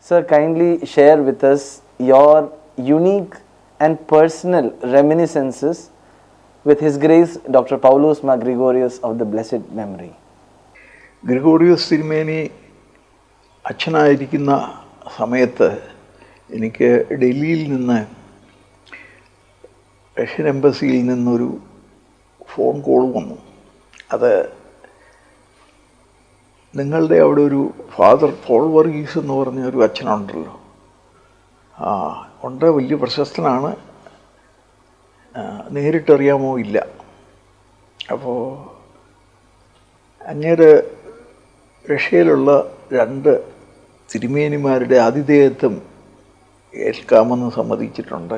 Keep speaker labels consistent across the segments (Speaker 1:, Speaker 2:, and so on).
Speaker 1: Sir, kindly share with us your unique and personal reminiscences with His Grace Dr. Paulos Mar Gregorius of the Blessed Memory.
Speaker 2: Gregorios തിരുമേനി അച്ഛനായിരിക്കുന്ന സമയത്ത് എനിക്ക് ഡൽഹിയിൽ നിന്ന് Russian എംബസിയിൽ നിന്നൊരു phone call വന്നു. അത് നിങ്ങളുടെ അവിടെ ഒരു ഫാദർ പോൾ വർഗീസ് എന്ന് പറഞ്ഞ ഒരു അച്ഛനുണ്ടല്ലോ, ഉണ്ട്, വലിയ പ്രശസ്തനാണ്, നേരിട്ടറിയാമോ? ഇല്ല. അപ്പോൾ അങ്ങേര് റഷ്യയിലുള്ള 2 തിരുമേനിമാരുടെ ആതിഥേയത്വം ഏൽക്കാമെന്ന് സമ്മതിച്ചിട്ടുണ്ട്.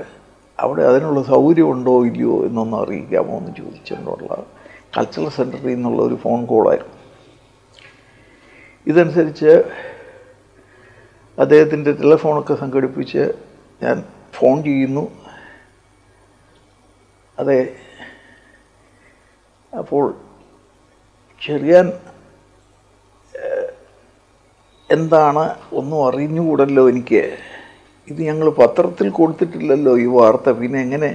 Speaker 2: അവിടെ അതിനുള്ള സൗകര്യമുണ്ടോ ഇല്ലയോ എന്നൊന്ന് അറിയിക്കാമോ എന്ന് ചോദിച്ചുകൊണ്ടുള്ള കൾച്ചറൽ സെൻറ്ററിൽ നിന്നുള്ള ഒരു ഫോൺ കോളായിരുന്നു. ഇതനുസരിച്ച് അദ്ദേഹത്തിൻ്റെ ടെലിഫോണൊക്കെ സംഘടിപ്പിച്ച് ഞാൻ ഫോൺ ചെയ്യുന്നു. അതെ, അപ്പോൾ ചെറിയാൻ എന്താണ്, ഒന്നും അറിഞ്ഞുകൂടല്ലോ എനിക്ക്, ഇത് ഞങ്ങൾ പത്രത്തിൽ കൊടുത്തിട്ടില്ലല്ലോ ഈ വാർത്ത, പിന്നെ എങ്ങനെ?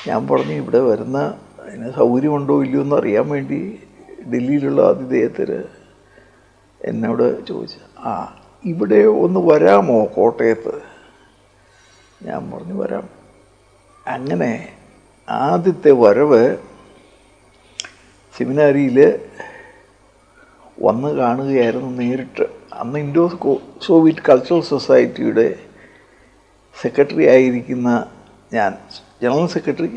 Speaker 2: ഞാൻ പറഞ്ഞു, ഇവിടെ വരുന്ന അതിന് സൗകര്യമുണ്ടോ ഇല്ലയോ എന്ന് അറിയാൻ വേണ്ടി ഡൽഹിയിലുള്ള ആതിഥേയത്തിൽ എന്നോട് ചോദിച്ചു, ഇവിടെ ഒന്ന് വരാമോ കോട്ടയത്ത്? ഞാൻ പറഞ്ഞു വരാം. അങ്ങനെ ആദ്യത്തെ വരവ് സെമിനാരിയിൽ വന്ന് കാണുകയായിരുന്നു നേരിട്ട്. അന്ന് ഇൻഡോ സോവിയറ്റ് കൾച്ചറൽ സൊസൈറ്റിയുടെ സെക്രട്ടറി ആയിരിക്കുന്ന ഞാൻ, ജനറൽ സെക്രട്ടറി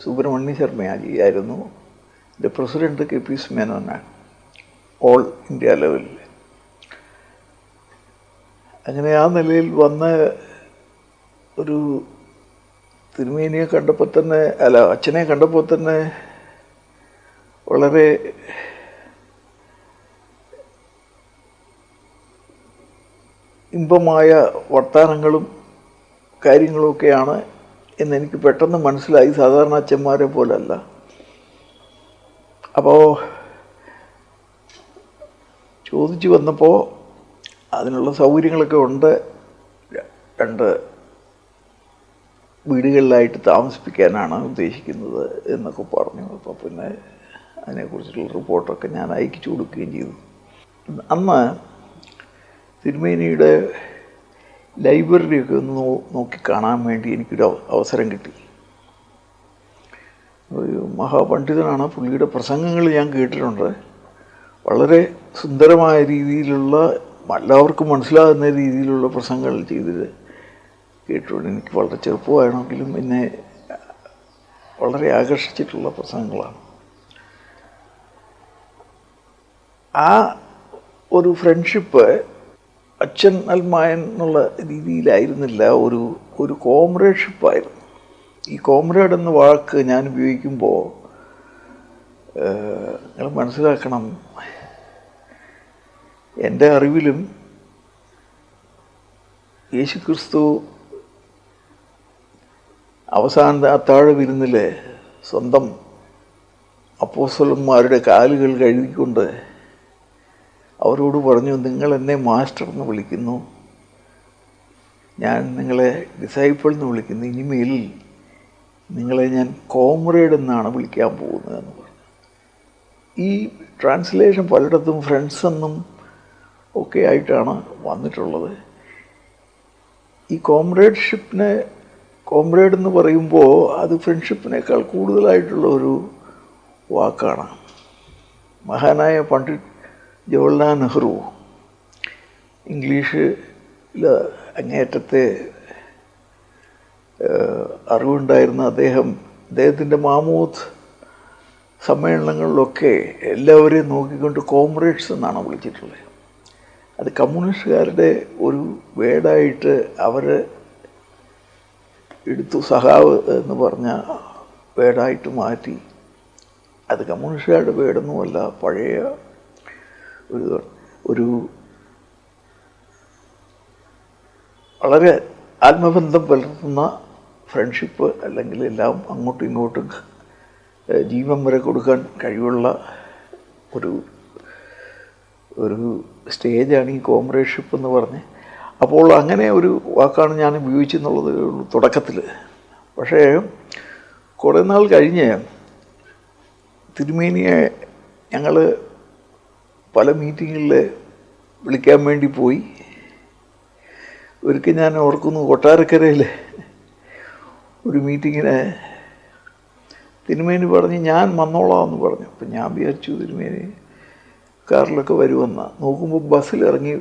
Speaker 2: സുബ്രഹ്മണ്യ ശർമ്മയാജി ആയിരുന്നു, എൻ്റെ പ്രസിഡൻറ്റ് KP മേനോനാണ്, ഓൾ ഇന്ത്യ ലെവലിൽ. അങ്ങനെ ആ നിലയിൽ വന്ന് ഒരു തിരുമേനിയെ കണ്ടപ്പോൾ തന്നെ, അച്ഛനെ കണ്ടപ്പോൾ തന്നെ വളരെ ഇമ്പമായ വർത്തമാനങ്ങളും കാര്യങ്ങളുമൊക്കെയാണ് എന്നെനിക്ക് പെട്ടെന്ന് മനസ്സിലായി. സാധാരണ അച്ഛന്മാരെ പോലല്ല. അപ്പോൾ ചോദിച്ചു വന്നപ്പോൾ അതിനുള്ള സൗകര്യങ്ങളൊക്കെ ഉണ്ട്, 2 വീടുകളിലായിട്ട് താമസിപ്പിക്കാനാണ് ഉദ്ദേശിക്കുന്നത് എന്നൊക്കെ പറഞ്ഞു. അപ്പോൾ പിന്നെ അതിനെക്കുറിച്ചുള്ള റിപ്പോർട്ടൊക്കെ ഞാൻ അയച്ചു കൊടുക്കുകയും ചെയ്തു. അന്ന് തിരുമേനിയുടെ ലൈബ്രറിയൊക്കെ ഒന്ന് നോക്കി കാണാൻ വേണ്ടി എനിക്കൊരു അവസരം കിട്ടി. ഒരു മഹാപണ്ഡിതനാണ്, പുള്ളിയുടെ പ്രസംഗങ്ങൾ ഞാൻ കേട്ടിട്ടുണ്ട്. വളരെ സുന്ദരമായ രീതിയിലുള്ള, എല്ലാവർക്കും മനസ്സിലാകുന്ന രീതിയിലുള്ള പ്രസംഗങ്ങൾ ചെയ്തിട്ട് കേട്ടിട്ടുണ്ട്. എനിക്ക് വളരെ ചെറുപ്പമാണെങ്കിലും എന്നെ വളരെ ആകർഷിച്ചിട്ടുള്ള പ്രസംഗങ്ങളാണ്. ആ ഒരു ഫ്രണ്ട്ഷിപ്പ് അച്ഛൻ അൽമായൻ എന്നുള്ള രീതിയിലായിരുന്നില്ല, ഒരു കോമ്രേഡ്ഷിപ്പായിരുന്നു. ഈ കോമ്രേഡ് എന്ന വാക്ക് ഞാൻ ഉപയോഗിക്കുമ്പോൾ നിങ്ങൾ മനസ്സിലാക്കണം, എൻ്റെ അറിവിലും യേശുക്രിസ്തു അവസാനത്തെ അത്താഴ വിരുന്നിൽ സ്വന്തം അപ്പോസ്തലന്മാരുടെ കാലുകൾ കഴുകിക്കൊണ്ട് അവരോട് പറഞ്ഞു, നിങ്ങൾ എന്നെ മാസ്റ്റർ എന്ന് വിളിക്കുന്നു, ഞാൻ നിങ്ങളെ ഡിസൈപ്പിൾ എന്ന് വിളിക്കുന്നു, ഇനിമേലിൽ നിങ്ങളെ ഞാൻ കോമ്രേഡ് എന്നാണ് വിളിക്കാൻ പോകുന്നതെന്ന് പറഞ്ഞു. ഈ ട്രാൻസ്ലേഷൻ പലയിടത്തും ഫ്രണ്ട്സ് എന്നും ഒക്കെ ആയിട്ടാണ് വന്നിട്ടുള്ളത്. ഈ കോമ്രേഡ് എന്ന് പറയുമ്പോൾ അത് ഫ്രണ്ട്ഷിപ്പിനേക്കാൾ കൂടുതലായിട്ടുള്ള ഒരു വാക്കാണ്. മഹാനായ പണ്ഡിറ്റ് ജവഹർലാൽ നെഹ്റു, ഇംഗ്ലീഷിൽ അങ്ങേയറ്റത്തെ അറിവുണ്ടായിരുന്ന അദ്ദേഹത്തിൻ്റെ മാമൂത്ത് സമ്മേളനങ്ങളിലൊക്കെ എല്ലാവരെയും നോക്കിക്കൊണ്ട് കോമ്രേഡ്സ് എന്നാണ് വിളിച്ചിട്ടുള്ളത്. അത് കമ്മ്യൂണിസ്റ്റുകാരുടെ ഒരു വേർഡായിട്ട് അവർ എടുത്തു, സഹാവ് എന്ന് പറഞ്ഞ വേർഡായിട്ട് മാറ്റി. അത് കമ്മ്യൂണിസ്റ്റുകാരുടെ വേർഡൊന്നുമല്ല, പഴയ ഒരു വളരെ ആത്മബന്ധം പുലർത്തുന്ന ഫ്രണ്ട്ഷിപ്പ്, അല്ലെങ്കിൽ എല്ലാം അങ്ങോട്ടും ഇങ്ങോട്ടും ജീവൻ വരെ കൊടുക്കാൻ കഴിവുള്ള ഒരു സ്റ്റേജാണ് ഈ കോമ്രേഡ്ഷിപ്പ് എന്ന് പറഞ്ഞ്. അപ്പോൾ അങ്ങനെ ഒരു വാക്കാണ് ഞാൻ ഉപയോഗിച്ചെന്നുള്ളത് തുടക്കത്തിൽ. പക്ഷേ കുറേ നാൾ കഴിഞ്ഞ് തിരുമേനിയെ ഞങ്ങൾ പല മീറ്റിങ്ങിൽ വിളിക്കാൻ വേണ്ടി പോയി. ഒരിക്കൽ ഞാൻ ഓർക്കുന്നു, കൊട്ടാരക്കരയിൽ ഒരു മീറ്റിങ്ങിന് തിരുമേനി പറഞ്ഞ് ഞാൻ വന്നോളാം എന്ന് പറഞ്ഞു. അപ്പം ഞാൻ വിചാരിച്ചു തിരുമേനി കാറിലൊക്കെ വരുമെന്ന്. നോക്കുമ്പോൾ ബസ്സിലിറങ്ങി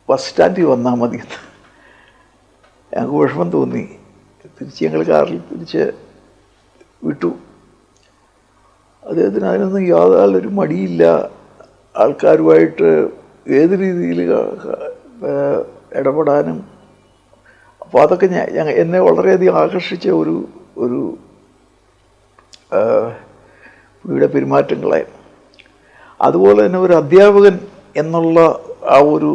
Speaker 2: ബസ് സ്റ്റാൻഡിൽ വന്നാൽ മതിയെന്ന്. ഞങ്ങൾക്ക് വിഷമം തോന്നി. തിരിച്ച് ഞങ്ങൾ കാറിൽ തിരിച്ച് വിട്ടു. അദ്ദേഹത്തിന് അതിനൊന്നും യാതൊരു മടിയില്ല. ആൾക്കാരുമായിട്ട് ഏത് രീതിയിൽ ഇടപെടാനും. അപ്പോൾ അതൊക്കെ എന്നെ വളരെയധികം ആകർഷിച്ച ഒരു പുള്ളിയുടെ പെരുമാറ്റങ്ങളായിരുന്നു. അതുപോലെ തന്നെ ഒരു അധ്യാപകൻ എന്നുള്ള ആ ഒരു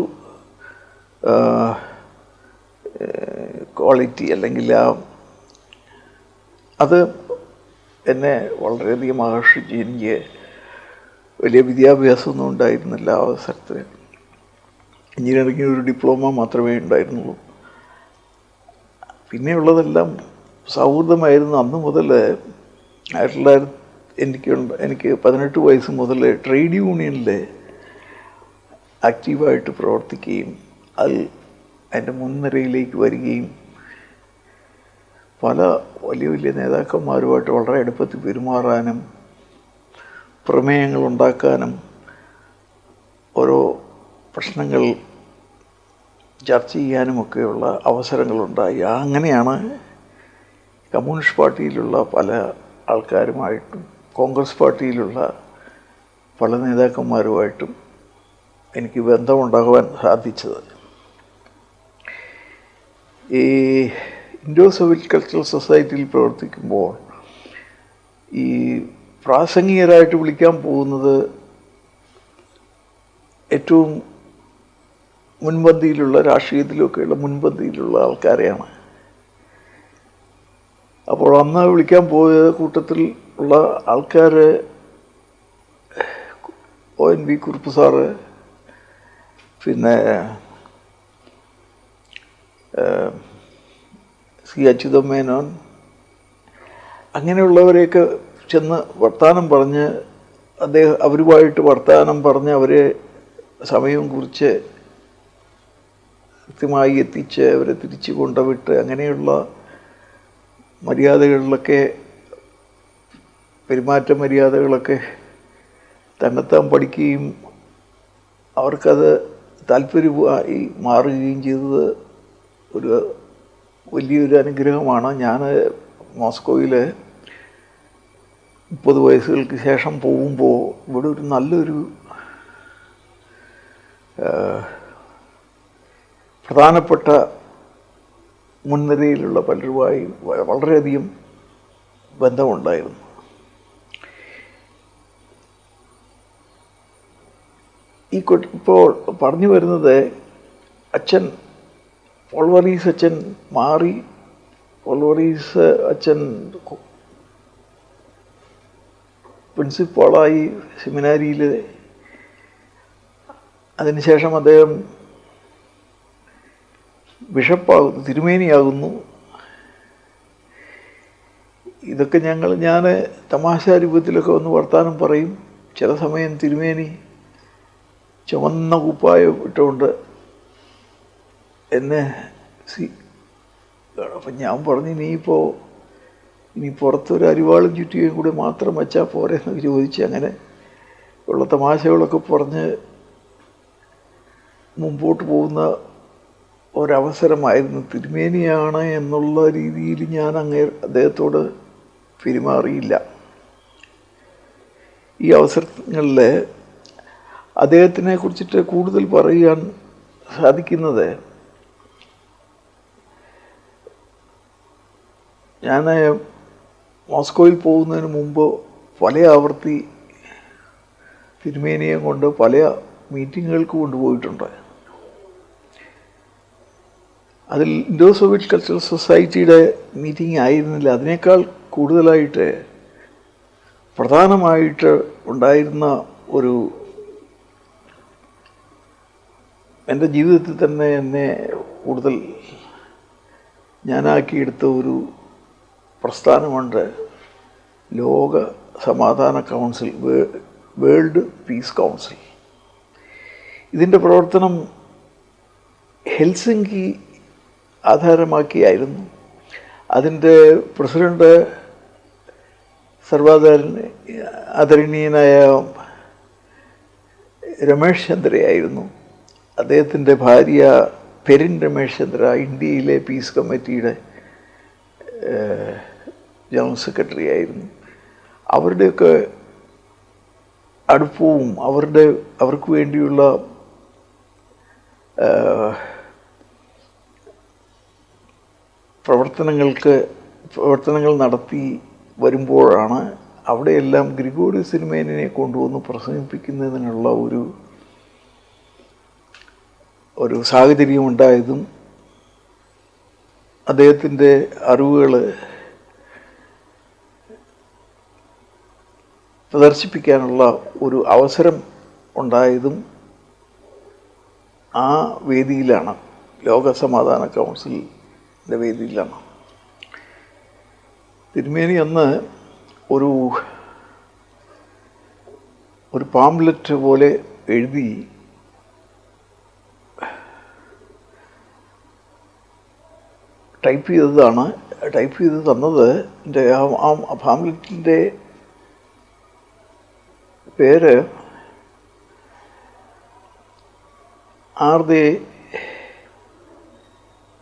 Speaker 2: ക്വാളിറ്റി അല്ലെങ്കിൽ അത് എന്നെ വളരെയധികം ആകർഷിച്ചു. എനിക്ക് വലിയ വിദ്യാഭ്യാസമൊന്നും ഉണ്ടായിരുന്നില്ല ആ അവസരത്തിൽ. എഞ്ചിനീയറിംഗിന് ഒരു ഡിപ്ലോമ മാത്രമേ ഉണ്ടായിരുന്നുള്ളൂ. പിന്നെയുള്ളതെല്ലാം സൗഹൃദമായിരുന്നു. അന്ന് മുതൽ എനിക്ക് 18 വയസ്സ് മുതൽ ട്രേഡ് യൂണിയനിൽ ആക്റ്റീവായിട്ട് പ്രവർത്തിക്കുകയും അതിൻ്റെ മുൻനിരയിലേക്ക് വരികയും പല വലിയ വലിയ നേതാക്കന്മാരുമായിട്ട് വളരെ അടുപ്പത്തിൽ പെരുമാറാനും പ്രമേയങ്ങൾ ഉണ്ടാക്കാനും ഓരോ പ്രശ്നങ്ങൾ ചർച്ച ചെയ്യാനുമൊക്കെയുള്ള അവസരങ്ങളുണ്ടായി. അങ്ങനെയാണ് കമ്മ്യൂണിസ്റ്റ് പാർട്ടിയിലുള്ള പല ആൾക്കാരുമായിട്ടും കോൺഗ്രസ് പാർട്ടിയിലുള്ള പല നേതാക്കന്മാരുമായിട്ടും എനിക്ക് ബന്ധമുണ്ടാകുവാൻ സാധിച്ചത്. ഈ ഇൻഡോ സോവിയറ്റ് കൾച്ചറൽ സൊസൈറ്റിയിൽ പ്രവർത്തിക്കുമ്പോൾ ഈ പ്രാസംഗികരായിട്ട് വിളിക്കാൻ പോകുന്നത് ഏറ്റവും മുൻപന്തിയിലുള്ള, രാഷ്ട്രീയത്തിലൊക്കെയുള്ള മുൻപന്തിയിലുള്ള ആൾക്കാരെയാണ്. അപ്പോൾ അന്ന് വിളിക്കാൻ പോയ കൂട്ടത്തിൽ ഉള്ള ആൾക്കാർ ONV കുറുപ്പ് സാറ്, പിന്നെ C അച്യുതൻ മേനോൻ, അങ്ങനെയുള്ളവരെയൊക്കെ ചെന്ന് വർത്തമാനം പറഞ്ഞ് അവരുമായിട്ട് വർത്തമാനം പറഞ്ഞ് അവരെ സമയവും കുറിച്ച് കൃത്യമായി എത്തിച്ച് അവരെ തിരിച്ചു കൊണ്ടുവിട്ട് അങ്ങനെയുള്ള മര്യാദകളിലൊക്കെ, പെരുമാറ്റ മര്യാദകളൊക്കെ തന്നെത്താൻ പഠിക്കുകയും അവർക്കത് താല്പര്യമായി മാറുകയും ചെയ്തത് ഒരു വലിയൊരു അനുഗ്രഹമാണ്. ഞാൻ മോസ്കോയിൽ 30 വയസ്സുകൾക്ക് ശേഷം പോകുമ്പോൾ ഇവിടെ ഒരു നല്ലൊരു പ്രധാനപ്പെട്ട മുൻനിരയിലുള്ള പലരുമായി വളരെയധികം ബന്ധമുണ്ടായിരുന്നു. ഇപ്പോൾ പറഞ്ഞു വരുന്നത്, അച്ഛൻ പോൾവറീസ് അച്ഛൻ മാറി. പോൾവറീസ് അച്ഛൻ പ്രിൻസിപ്പാളായി സെമിനാരിയിൽ. അതിനുശേഷം അദ്ദേഹം ബിഷപ്പാകുന്നു, തിരുമേനിയാകുന്നു. ഇതൊക്കെ ഞാൻ തമാശ രൂപത്തിലൊക്കെ ഒന്ന് വർത്താനം പറയും. ചില സമയം തിരുമേനി ചുവന്ന കുപ്പായം ഇട്ടുകൊണ്ട് എന്നെ അപ്പം ഞാൻ പറഞ്ഞു, ഇനി പുറത്തൊരു അരിവാളും ചുറ്റുകയും കൂടി മാത്രം വച്ചാൽ പോരെ എന്നൊക്കെ ചോദിച്ച് അങ്ങനെ ഉള്ള തമാശകളൊക്കെ പറഞ്ഞ് മുമ്പോട്ട് പോകുന്ന ഒരവസരമായിരുന്നു. തിരുമേനിയാണ് എന്നുള്ള രീതിയിൽ ഞാൻ അദ്ദേഹത്തോട് പെരുമാറിയില്ല. ഈ അവസരങ്ങളിൽ അദ്ദേഹത്തിനെ കുറിച്ചിട്ട് കൂടുതൽ പറയാൻ സാധിക്കുന്നത്, ഞാൻ മോസ്കോയിൽ പോകുന്നതിന് മുമ്പ് പല ആവർത്തി തിരുമേനിയെ കൊണ്ട് പല മീറ്റിങ്ങുകൾക്ക് കൊണ്ടുപോയിട്ടുണ്ട്. അതിൽ ഇൻഡോ സോവിയറ്റ് കൾച്ചറൽ സൊസൈറ്റിയുടെ മീറ്റിംഗ് ആയിരുന്നില്ല, അതിനേക്കാൾ കൂടുതലായിട്ട് പ്രധാനമായിട്ട് ഉണ്ടായിരുന്ന ഒരു എൻ്റെ ജീവിതത്തിൽ തന്നെ എന്നെ കൂടുതൽ ഞാനാക്കിയെടുത്ത ഒരു പ്രസ്ഥാനമുണ്ട്, ലോക സമാധാന കൗൺസിൽ, വേൾഡ് പീസ് കൗൺസിൽ. ഇതിൻ്റെ പ്രവർത്തനം ഹെൽസിങ്കി ആധാരമാക്കിയായിരുന്നു. അതിൻ്റെ പ്രസിഡന്റ് ആദരണീയനായ രമേശ് ചന്ദ്രയായിരുന്നു. അദ്ദേഹത്തിൻ്റെ ഭാര്യ പെരിൻ രമേശ് ചന്ദ്ര ഇന്ത്യയിലെ പീസ് കമ്മിറ്റിയുടെ ജനറൽ സെക്രട്ടറി ആയിരുന്നു. അവരുടെയൊക്കെ അടുപ്പവും അവർക്ക് വേണ്ടിയുള്ള പ്രവർത്തനങ്ങൾ നടത്തി വരുമ്പോഴാണ് അവിടെയെല്ലാം ഗ്രിഗോറിയോസ് തിരുമേനിയെ കൊണ്ടുവന്ന് പ്രസംഗിപ്പിക്കുന്നതിനുള്ള ഒരു സാഹചര്യം ഉണ്ടായതും അദ്ദേഹത്തിൻ്റെ അറിവുകൾ പ്രദർശിപ്പിക്കാനുള്ള ഒരു അവസരം ഉണ്ടായതും ആ വേദിയിലാണ്, ലോക സമാധാന കൗൺസിലിൻ്റെ വേദിയിലാണ്. തിരുമേനി അന്ന് ഒരു പാംലെറ്റ് പോലെ എഴുതി ടൈപ്പ് ചെയ്ത് തന്നത്. ആ പാംലെറ്റിൻ്റെ പേര് are the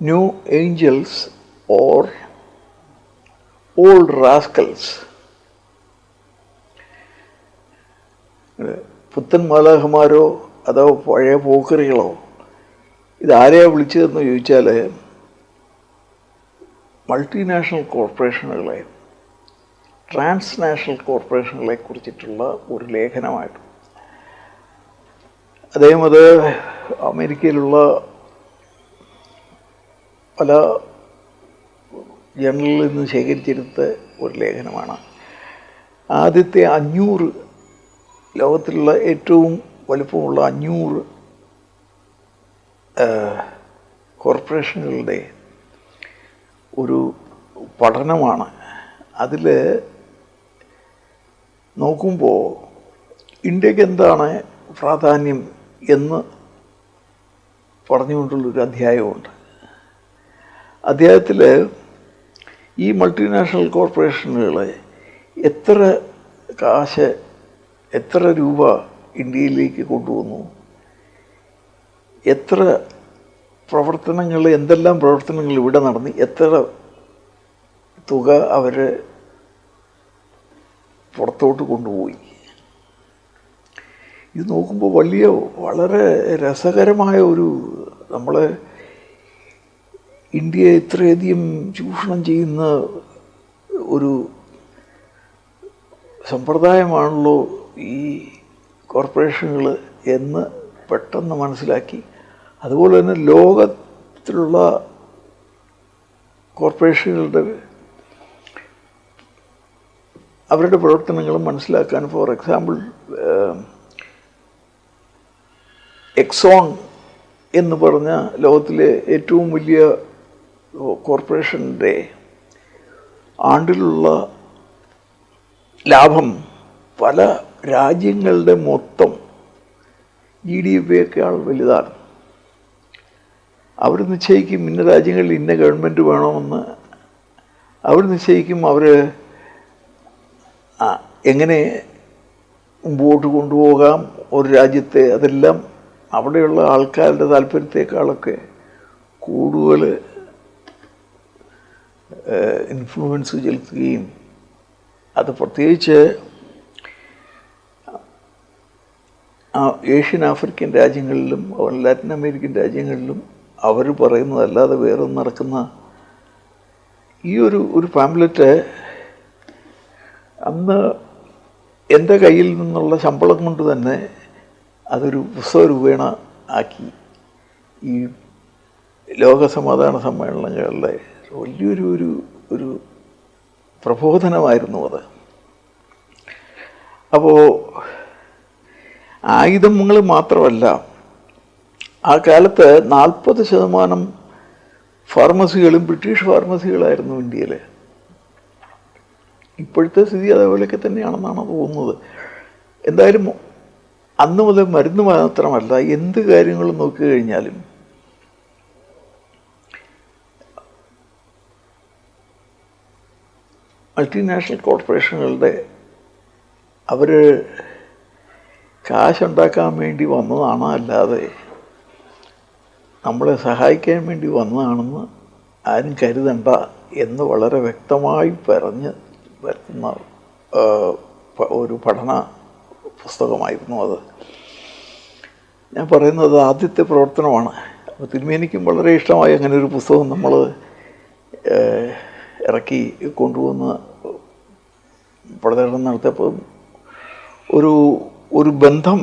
Speaker 2: new angels or old rascals? പുത്തൻ മാലാഖമാരോ അതോ പഴയ പോക്കറികളോ? ഇതാരെയാണ് വിളിച്ചതെന്ന് ചോദിച്ചാൽ മൾട്ടിനാഷണൽ കോർപ്പറേഷനുകളെ, ട്രാൻസ്നാഷണൽ കോർപ്പറേഷനുകളെ കുറിച്ചിട്ടുള്ള ഒരു ലേഖനമായിട്ട്. അദ്ദേഹം അത് അമേരിക്കയിലുള്ള പല ജേണലിൽ നിന്ന് ശേഖരിച്ചെടുത്ത ഒരു ലേഖനമാണ്. ആദ്യത്തെ 500 ലോകത്തിലുള്ള ഏറ്റവും വലുപ്പമുള്ള 500 കോർപ്പറേഷനുകളുടെ ഒരു പഠനമാണ്. അതിൽ നോക്കുമ്പോൾ ഇന്ത്യക്ക് എന്താണ് പ്രാധാന്യം എന്ന് പറഞ്ഞുകൊണ്ടുള്ളൊരു അധ്യായമുണ്ട്. അധ്യായത്തിൽ ഈ മൾട്ടിനാഷണൽ കോർപ്പറേഷനുകൾ എത്ര രൂപ ഇന്ത്യയിലേക്ക് കൊണ്ടുവന്നു, എന്തെല്ലാം പ്രവർത്തനങ്ങൾ ഇവിടെ നടന്നു, എത്ര തുക അവർ പുറത്തോട്ട് കൊണ്ടുപോയി. ഇത് നോക്കുമ്പോൾ വളരെ രസകരമായ നമ്മൾ ഇന്ത്യയെ ഇത്രയധികം ചൂഷണം ചെയ്യുന്ന ഒരു സമ്പ്രദായമാണല്ലോ ഈ കോർപ്പറേഷനുകൾ എന്ന് പെട്ടെന്ന് മനസ്സിലാക്കി. അതുപോലെ തന്നെ ലോകത്തിലുള്ള കോർപ്പറേഷനുകളുടെ അവരുടെ പ്രവർത്തനങ്ങളും മനസ്സിലാക്കാൻ, ഫോർ എക്സാമ്പിൾ എക്സോൺ എന്ന് പറഞ്ഞ ലോകത്തിലെ ഏറ്റവും വലിയ കോർപ്പറേഷൻ്റെ ആണ്ടിലുള്ള ലാഭം പല രാജ്യങ്ങളുടെ മൊത്തം GDP-യേക്കാൾ വലുതാണ്. അവർ നിശ്ചയിക്കും ഇന്ന രാജ്യങ്ങളിൽ ഇന്ന ഗവൺമെൻറ് വേണമെന്ന്. അവർ നിശ്ചയിക്കും അവർ എങ്ങനെ മുമ്പോട്ട് കൊണ്ടുപോകാം ഒരു രാജ്യത്തെ. അതെല്ലാം അവിടെയുള്ള ആൾക്കാരുടെ താല്പര്യത്തെക്കാളൊക്കെ കൂടുതൽ ഇൻഫ്ലുവൻസ് ചെലുത്തുകയും, അത് പ്രത്യേകിച്ച് ഏഷ്യൻ ആഫ്രിക്കൻ രാജ്യങ്ങളിലും ലാറ്റിൻ അമേരിക്കൻ രാജ്യങ്ങളിലും അവർ പറയുന്നതല്ലാതെ വേറൊന്നും നടക്കുന്ന ഈ ഒരു പാംപ്ലെറ്റ് അന്ന് എൻ്റെ കയ്യിൽ നിന്നുള്ള ശമ്പളം കൊണ്ട് തന്നെ അതൊരു പുസ്തക രൂപേണ ആക്കി. ഈ ലോകസമാധാന സമ്മേളനങ്ങളുടെ വലിയൊരു പ്രബോധനമായിരുന്നു അത്. അപ്പോൾ ആയുധങ്ങൾ മാത്രമല്ല, ആ കാലത്ത് 40% ഫാർമസികളും ബ്രിട്ടീഷ് ഫാർമസികളായിരുന്നു ഇന്ത്യയിൽ. ഇപ്പോഴത്തെ സ്ഥിതി അതേപോലെയൊക്കെ തന്നെയാണെന്നാണ് തോന്നുന്നത്. എന്തായാലും അന്ന് മുതൽ മരുന്ന് മാത്രമല്ല, എന്ത് കാര്യങ്ങളും നോക്കിക്കഴിഞ്ഞാലും മൾട്ടിനാഷണൽ കോർപ്പറേഷനുകളുടെ അവർ കാശുണ്ടാക്കാൻ വേണ്ടി വന്നതാണ്, അല്ലാതെ നമ്മളെ സഹായിക്കാൻ വേണ്ടി വന്നതാണെന്ന് ആരും കരുതണ്ട എന്ന് വളരെ വ്യക്തമായി പറഞ്ഞ് വരുത്തുന്ന ഒരു പഠന പുസ്തകമായിരുന്നു അത്. ഞാൻ പറയുന്നത് ആദ്യത്തെ പ്രവർത്തനമാണ്. അപ്പോൾ തിരുമേനിക്കും വളരെ ഇഷ്ടമായി അങ്ങനെ ഒരു പുസ്തകം നമ്മൾ ഇറക്കി കൊണ്ടുവന്ന് പഠനം നടത്തിയപ്പോൾ ഒരു ബന്ധം,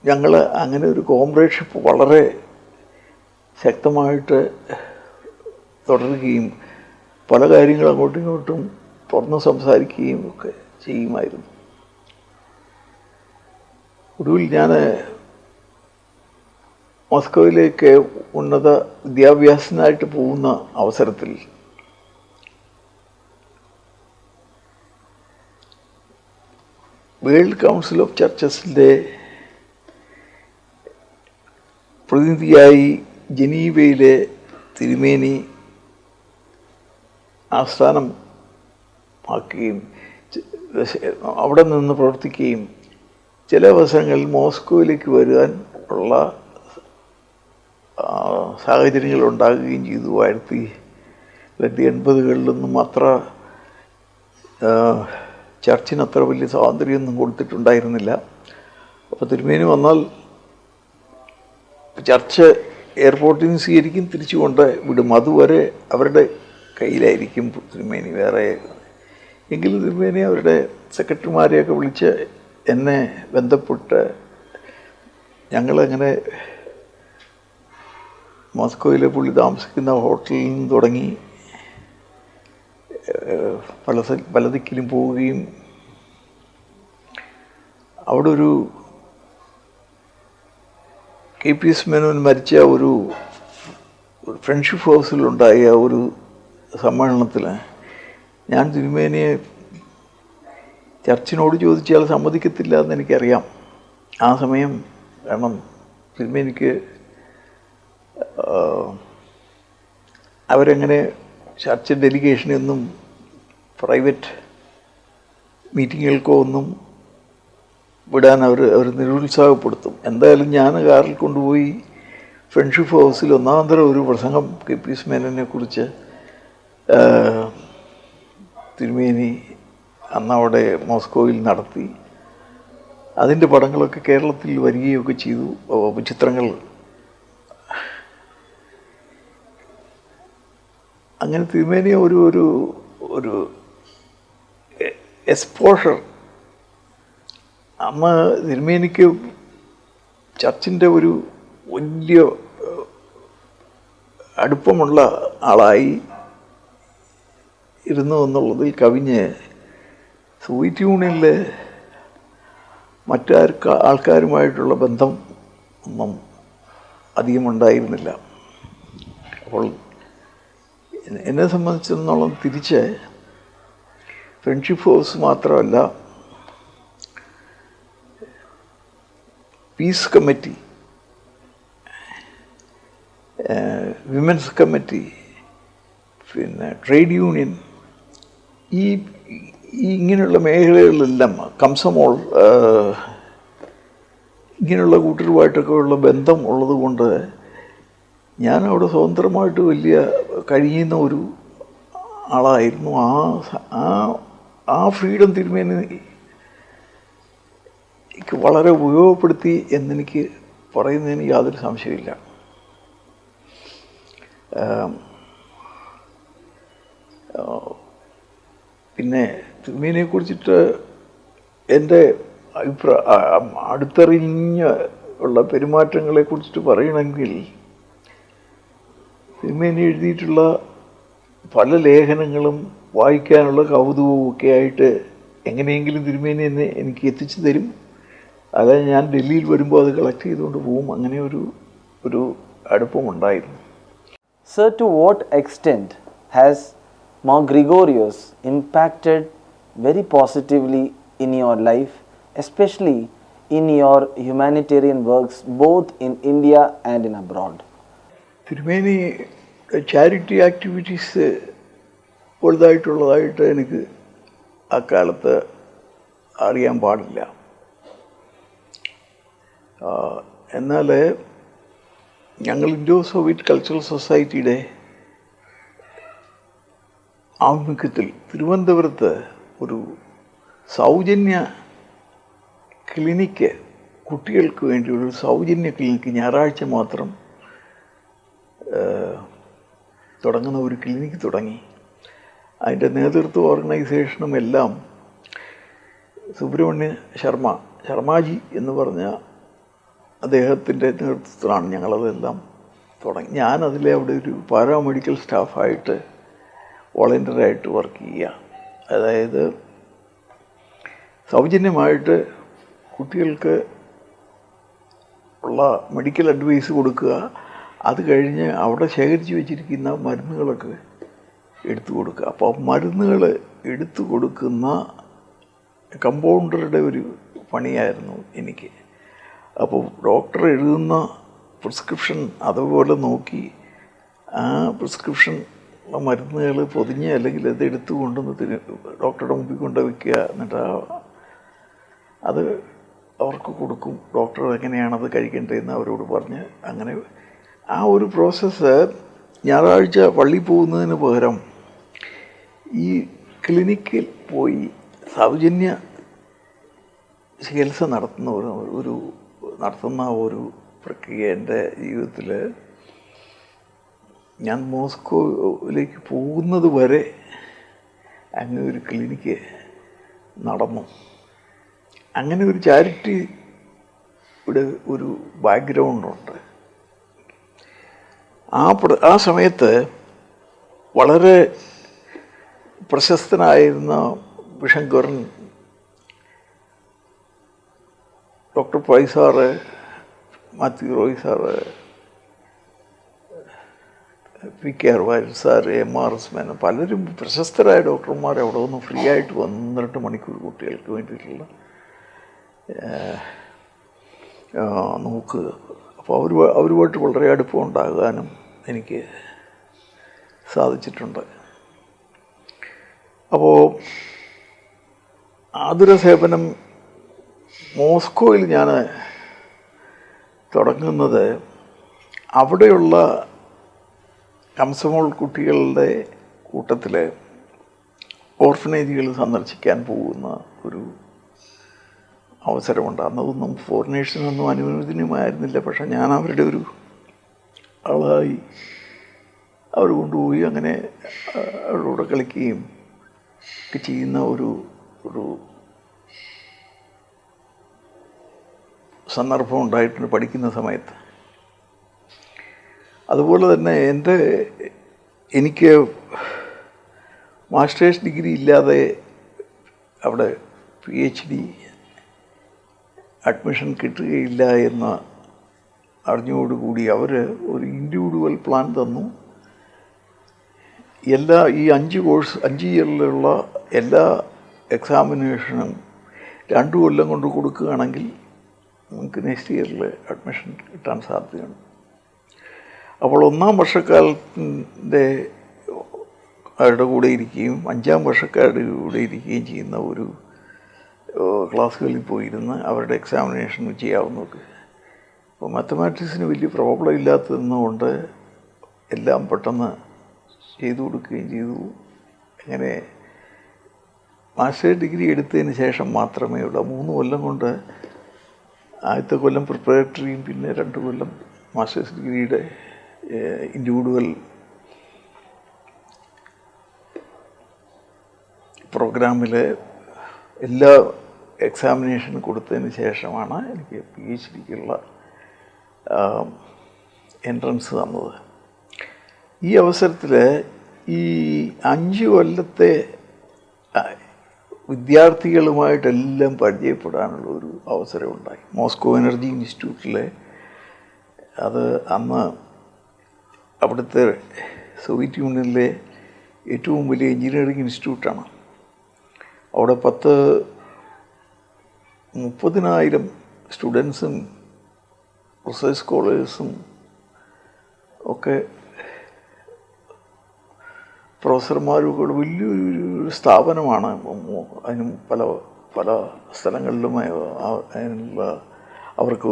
Speaker 2: ഞങ്ങൾ അങ്ങനെ ഒരു കോംറേഡ്ഷിപ്പ് വളരെ ശക്തമായിട്ട് തുടരുകയും പല കാര്യങ്ങളും അങ്ങോട്ടും ഇങ്ങോട്ടും തുറന്ന് സംസാരിക്കുകയും ഒക്കെ ചെയ്യുമായിരുന്നു. ഒടുവിൽ ഞാൻ മോസ്കോയിലേക്ക് ഉന്നത വിദ്യാഭ്യാസത്തിനായിട്ട് പോകുന്ന അവസരത്തിൽ വേൾഡ് കൗൺസിൽ ഓഫ് ചർച്ചസിൻ്റെ പ്രതിനിധിയായി ജനീവയിലെ തിരുമേനി ആസ്ഥാനം ആക്കുകയും അവിടെ നിന്ന് പ്രവർത്തിക്കുകയും ചില അവസരങ്ങളിൽ മോസ്കോയിലേക്ക് വരുവാൻ ഉള്ള സാഹചര്യങ്ങൾ ഉണ്ടാകുകയും ചെയ്തു. 1980കളിലൊന്നും അത്ര ചർച്ചിന് അത്ര വലിയ സ്വാതന്ത്ര്യമൊന്നും കൊടുത്തിട്ടുണ്ടായിരുന്നില്ല. അപ്പോൾ തിരുമേനി വന്നാൽ ചർച്ച് എയർപോർട്ടിൽ നിന്ന് സ്വീകരിക്കും, തിരിച്ചു കൊണ്ട് വിടും. അതുവരെ അവരുടെ കയ്യിലായിരിക്കും തിരുമേനി. വേറെ എങ്കിലും തിരുമേനി അവരുടെ സെക്രട്ടറിമാരെയൊക്കെ വിളിച്ച് എന്നെ ബന്ധപ്പെട്ട് ഞങ്ങളങ്ങനെ മോസ്കോയിലെ പുള്ളി താമസിക്കുന്ന ഹോട്ടലിൽ നിന്ന് തുടങ്ങി പല ദിക്കിലും പോവുകയും അവിടെ ഒരു KPS മേനോൻ മരിച്ച ഒരു ഫ്രണ്ട്ഷിപ്പ് ഹൗസിലുണ്ടായ ഒരു സമ്മേളനത്തിൽ ഞാൻ തിരുമേനിയെ ചർച്ചിനോട് ചോദിച്ചാൽ സമ്മതിക്കത്തില്ല എന്ന് എനിക്കറിയാം ആ സമയം. കാരണം തിരുമേനിക്ക് അവരെങ്ങനെ ചർച്ച് ഡെലിഗേഷനൊന്നും പ്രൈവറ്റ് മീറ്റിങ്ങുകൾക്കോ ഒന്നും വിടാൻ അവർ നിരുത്സാഹപ്പെടുത്തും. എന്തായാലും ഞാൻ കാറിൽ കൊണ്ടുപോയി ഫ്രണ്ട്ഷിപ്പ് ഹൗസിൽ ഒന്നാന്തരം ഒരു പ്രസംഗം KPS മേനോനെ കുറിച്ച് തിരുമേനി അന്നവിടെ മോസ്കോയിൽ നടത്തി. അതിൻ്റെ പടങ്ങളൊക്കെ കേരളത്തിൽ വരികയൊക്കെ ചെയ്തു, ചിത്രങ്ങൾ. അങ്ങനെ തിരുമേനി ഒരു ഒരു ഒരു എക്സ്പോഷർ. അന്ന് തിരുമേനിക്ക് ചർച്ചിൻ്റെ ഒരു വലിയ അടുപ്പമുള്ള ആളായി ഇരുന്നു എന്നുള്ളതിൽ കവിഞ്ഞ് സോവിയറ്റ് യൂണിയനിലെ ആൾക്കാരുമായിട്ടുള്ള ബന്ധം ഒന്നും അധികമുണ്ടായിരുന്നില്ല. അപ്പോൾ എന്നെ സംബന്ധിച്ചിടത്തോളം തിരിച്ച് ഫ്രണ്ട്ഷിപ്പ് ഹൗസ് മാത്രമല്ല, പീസ് കമ്മിറ്റി, വിമൻസ് കമ്മിറ്റി, പിന്നെ ട്രേഡ് യൂണിയൻ, ഈ ഇങ്ങനെയുള്ള മേഖലകളിലെല്ലാം കംസമോൾ, ഇങ്ങനെയുള്ള കൂട്ടരുമായിട്ടൊക്കെ ഉള്ള ബന്ധം ഉള്ളത് കൊണ്ട് ഞാനവിടെ സ്വതന്ത്രമായിട്ട് വലിയ കഴിയുന്ന ഒരു ആളായിരുന്നു. ആ ഫ്രീഡം തിരുമേനി വളരെ ഉപയോഗപ്പെടുത്തി എന്നെനിക്ക് പറയുന്നതിന് യാതൊരു സംശയമില്ല. പിന്നെ തിരുമേനിയെക്കുറിച്ചിട്ട് എൻ്റെ അടുത്തറിഞ്ഞ് ഉള്ള പെരുമാറ്റങ്ങളെക്കുറിച്ചിട്ട് പറയണമെങ്കിൽ തിരുമേനി എഴുതിയിട്ടുള്ള പല ലേഖനങ്ങളും വായിക്കാനുള്ള കൗതുകവും ഒക്കെ ആയിട്ട് എങ്ങനെയെങ്കിലും തിരുമേനി എന്നെ എനിക്ക് എത്തിച്ചു തരും. അതായത് ഞാൻ ഡൽഹിയിൽ വരുമ്പോൾ അത് കളക്ട് ചെയ്തുകൊണ്ട് പോവും. അങ്ങനെ ഒരു ഒരു അടുപ്പമുണ്ടായിരുന്നു.
Speaker 1: Sir, to what extent has Monk Gregorius impacted very positively in your life, especially in your humanitarian works both in India and in abroad?
Speaker 2: തിരുമേനി ചാരിറ്റി ആക്ടിവിറ്റീസ് വലുതായിട്ടുള്ളതായിട്ട് എനിക്ക് അക്കാലത്ത് അറിയാൻ പാടില്ല. എന്നാൽ ഞങ്ങൾ ഇൻഡോ സോവിയറ്റ് കൾച്ചറൽ സൊസൈറ്റിയുടെ ആഭിമുഖ്യത്തിൽ തിരുവനന്തപുരത്ത് ഒരു സൗജന്യ ക്ലിനിക്ക്, കുട്ടികൾക്ക് വേണ്ടി ഒരു സൗജന്യ ക്ലിനിക്ക് ഞായറാഴ്ച മാത്രം തുടങ്ങുന്ന ഒരു ക്ലിനിക്ക് തുടങ്ങി. അതിൻ്റെ നേതൃത്വ ഓർഗനൈസേഷനും എല്ലാം സുബ്രഹ്മണ്യ ശർമാജി എന്ന് പറഞ്ഞ അദ്ദേഹത്തിൻ്റെ നേതൃത്വത്തിലാണ് ഞങ്ങളതെല്ലാം തുടങ്ങി. ഞാനതിലെ അവിടെ ഒരു പാരാമെഡിക്കൽ സ്റ്റാഫായിട്ട് വോളണ്ടിയറായിട്ട് വർക്ക് ചെയ്യുക. അതായത് സൗജന്യമായിട്ട് കുട്ടികൾക്ക് ഉള്ള മെഡിക്കൽ അഡ്വൈസ് കൊടുക്കുക, അത് കഴിഞ്ഞ് അവിടെ ശേഖരിച്ച് വെച്ചിരിക്കുന്ന മരുന്നുകളൊക്കെ എടുത്തു കൊടുക്കുക. അപ്പോൾ മരുന്നുകൾ എടുത്തു കൊടുക്കുന്ന കമ്പൗണ്ടറുടെ ഒരു പണിയായിരുന്നു എനിക്ക്. അപ്പോൾ ഡോക്ടർ എഴുതുന്ന പ്രിസ്ക്രിപ്ഷൻ അതുപോലെ നോക്കി ആ പ്രിസ്ക്രിപ്ഷൻ മരുന്നുകൾ പൊതിഞ്ഞ് അല്ലെങ്കിൽ അത് എടുത്തു കൊണ്ടുവന്ന് ഡോക്ടറുടെ മുമ്പിൽ കൊണ്ട് വയ്ക്കുക. എന്നിട്ട് അത് അവർക്ക് കൊടുക്കും. ഡോക്ടർ എങ്ങനെയാണത് കഴിക്കേണ്ടതെന്ന് അവരോട് പറഞ്ഞ് അങ്ങനെ ആ ഒരു പ്രോസസ്സ് ഞായറാഴ്ച പള്ളിയിൽ പോകുന്നതിന് പകരം ഈ ക്ലിനിക്കിൽ പോയി സൗജന്യ ചികിത്സ നടത്തുന്ന ഒരു പ്രക്രിയ എൻ്റെ ജീവിതത്തിൽ ഞാൻ മോസ്കോയിലേക്ക് പോകുന്നത് വരെ അങ്ങനെ ഒരു ക്ലിനിക്ക് നടന്നു. അങ്ങനെ ഒരു ചാരിറ്റി ഇവിടെ ഒരു ബാക്ക്ഗ്രൗണ്ടുണ്ട്. ആ സമയത്ത് വളരെ പ്രശസ്തനായിരുന്ന Vishankaran, doctor Pai sir, Mathew Roy sir, P K Arwal sir, MRS Menon, പലരും പ്രശസ്തരായ ഡോക്ടർമാർ അവിടെ ഒന്ന് ഫ്രീ ആയിട്ട് 12 മണിക്കൂർ കുട്ടികൾക്ക് വേണ്ടിയിട്ടുള്ള നോക്കുക. അപ്പോൾ അവരുമായിട്ട് വളരെ അടുപ്പം ഉണ്ടാകാനും എനിക്ക് സാധിച്ചിട്ടുണ്ട്. അപ്പോൾ ആതുര സേവനം മോസ്കോയിൽ ഞാൻ തുടങ്ങുന്നത് അവിടെയുള്ള കംസമോൾ കുട്ടികളുടെ കൂട്ടത്തിൽ ഓർഫനേജുകൾ സന്ദർശിക്കാൻ പോകുന്ന ഒരു അവസരമുണ്ട്. അന്നതൊന്നും ഫോറിനേഴ്സിനൊന്നും അനുവദനീയമായിരുന്നില്ല. പക്ഷേ ഞാൻ അവരുടെ ഒരു ആളായി അവർ കൊണ്ടുപോയി അങ്ങനെ അവരോട് കളിക്കുകയും ഒക്കെ ചെയ്യുന്ന ഒരു സന്ദർഭം ഉണ്ടായിട്ടുണ്ട് പഠിക്കുന്ന സമയത്ത്. അതുപോലെ തന്നെ എനിക്ക് മാസ്റ്റേഴ്സ് ഡിഗ്രി ഇല്ലാതെ അവിടെ PhD അഡ്മിഷൻ കിട്ടുകയില്ല എന്ന അറിഞ്ഞോടുകൂടി അവർ ഒരു ഇൻഡിവിജ്വൽ പ്ലാൻ തന്നു. ഈ 5 ഇയറിലുള്ള എല്ലാ എക്സാമിനേഷനും 2 കൊല്ലം കൊണ്ട് കൊടുക്കുകയാണെങ്കിൽ നമുക്ക് നെക്സ്റ്റ് ഇയറിൽ അഡ്മിഷൻ കിട്ടാൻ സാധ്യതയുണ്ട്. അപ്പോൾ 1-ാം വർഷക്കാലത്തിൻ്റെ അവരുടെ കൂടെ ഇരിക്കുകയും 5-ാം വർഷക്കാരുടെ കൂടെ ഇരിക്കുകയും ചെയ്യുന്ന ഒരു ക്ലാസ്സുകളിൽ പോയിരുന്ന് അവരുടെ എക്സാമിനേഷൻ ചെയ്യാവുന്നതൊക്കെ. അപ്പോൾ മാത്തമാറ്റിക്സിന് വലിയ പ്രോബ്ലം ഇല്ലാത്തതുകൊണ്ട് എല്ലാം പെട്ടെന്ന് ചെയ്തു കൊടുക്കുകയും ചെയ്തു. അങ്ങനെ മാസ്റ്റേഴ്സ് ഡിഗ്രി എടുത്തതിന് ശേഷം മാത്രമേ ഉള്ളൂ 3 കൊല്ലം കൊണ്ട്, ആദ്യത്തെ കൊല്ലം പ്രിപ്പറേറ്ററിയും പിന്നെ 2 കൊല്ലം മാസ്റ്റേഴ്സ് ഡിഗ്രിയുടെ ഇൻഡിവിജ്വൽ പ്രോഗ്രാമിൽ എല്ലാ എക്സാമിനേഷൻ കൊടുത്തതിന് ശേഷമാണ് എനിക്ക് PhDക്കുള്ള എൻട്രൻസ് തന്നത്. ഈ അവസരത്തിൽ ഈ 5 കൊല്ലത്തെ വിദ്യാർത്ഥികളുമായിട്ടെല്ലാം പരിചയപ്പെടാനുള്ള ഒരു അവസരം ഉണ്ടായി. മോസ്കോ എനർജി ഇൻസ്റ്റിറ്റ്യൂട്ടിലെ അത് അന്ന് അവിടുത്തെ സോവിയറ്റ് യൂണിയനിലെ ഏറ്റവും വലിയ എഞ്ചിനീയറിംഗ് ഇൻസ്റ്റിറ്റ്യൂട്ടാണ്. അവിടെ 30,000 സ്റ്റുഡൻസും റിസർച്ച് സ്കോളേഴ്സും ഒക്കെ പ്രൊഫസർമാരും ഒക്കെ വലിയൊരു സ്ഥാപനമാണ്. അതിന് പല പല സ്ഥലങ്ങളിലും അതിനുള്ള അവർക്ക്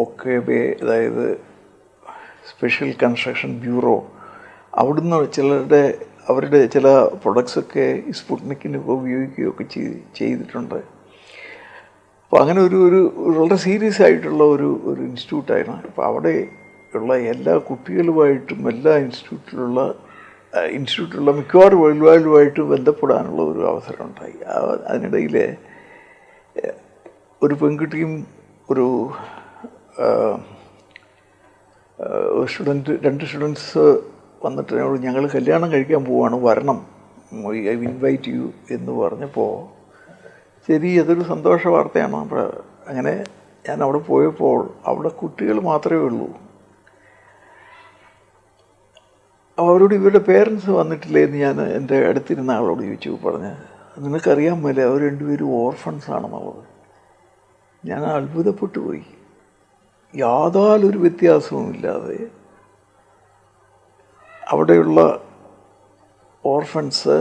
Speaker 2: OKB, അതായത് സ്പെഷ്യൽ കൺസ്ട്രക്ഷൻ ബ്യൂറോ, അവിടുന്ന് അവരുടെ ചില പ്രൊഡക്ട്സൊക്കെ ഈ സ്പുട്നിക്കിന് ഉപയോഗിക്കുകയൊക്കെ ചെയ്തിട്ടുണ്ട്. അപ്പോൾ അങ്ങനെ ഒരു വളരെ സീരിയസ് ആയിട്ടുള്ള ഒരു ഇൻസ്റ്റിറ്റ്യൂട്ടായിരുന്നു. അപ്പോൾ അവിടെ ഉള്ള എല്ലാ കുട്ടികളുമായിട്ടും എല്ലാ ഇൻസ്റ്റിറ്റ്യൂട്ടിലുള്ള മിക്കവാറും വേൾഡ് വൈഡുമായിട്ട് ബന്ധപ്പെടാനുള്ള ഒരു അവസരം ഉണ്ടായി. അതിനിടയിൽ ഒരു പെൺകുട്ടിയും ഒരു രണ്ട് സ്റ്റുഡൻസ് വന്നിട്ട് എന്നോട് ഞങ്ങൾ കല്യാണം കഴിക്കാൻ പോവാണ്, വരണം, ഐ ഇൻവൈറ്റ് യു എന്ന് പറഞ്ഞപ്പോൾ ശരി, അതൊരു സന്തോഷ വാർത്തയാണ്. അപ്പോൾ അങ്ങനെ ഞാൻ അവിടെ പോയപ്പോൾ അവിടെ കുട്ടികൾ മാത്രമേ ഉള്ളൂ. അപ്പോൾ അവരോട് ഇവരുടെ പേരൻസ് വന്നിട്ടില്ലേ എന്ന് ഞാൻ എൻ്റെ അടുത്തിരുന്ന ആളോട് ചോദിച്ചു. പറഞ്ഞ് നിനക്കറിയാൻ മേലെ അവർ രണ്ടുപേരും ഓർഫൺസ് ആണെന്നുള്ളത്. ഞാൻ അത്ഭുതപ്പെട്ടു പോയി. യാതൊരു വ്യത്യാസവുമില്ലാതെ അവിടെയുള്ള ഓർഫൻസ്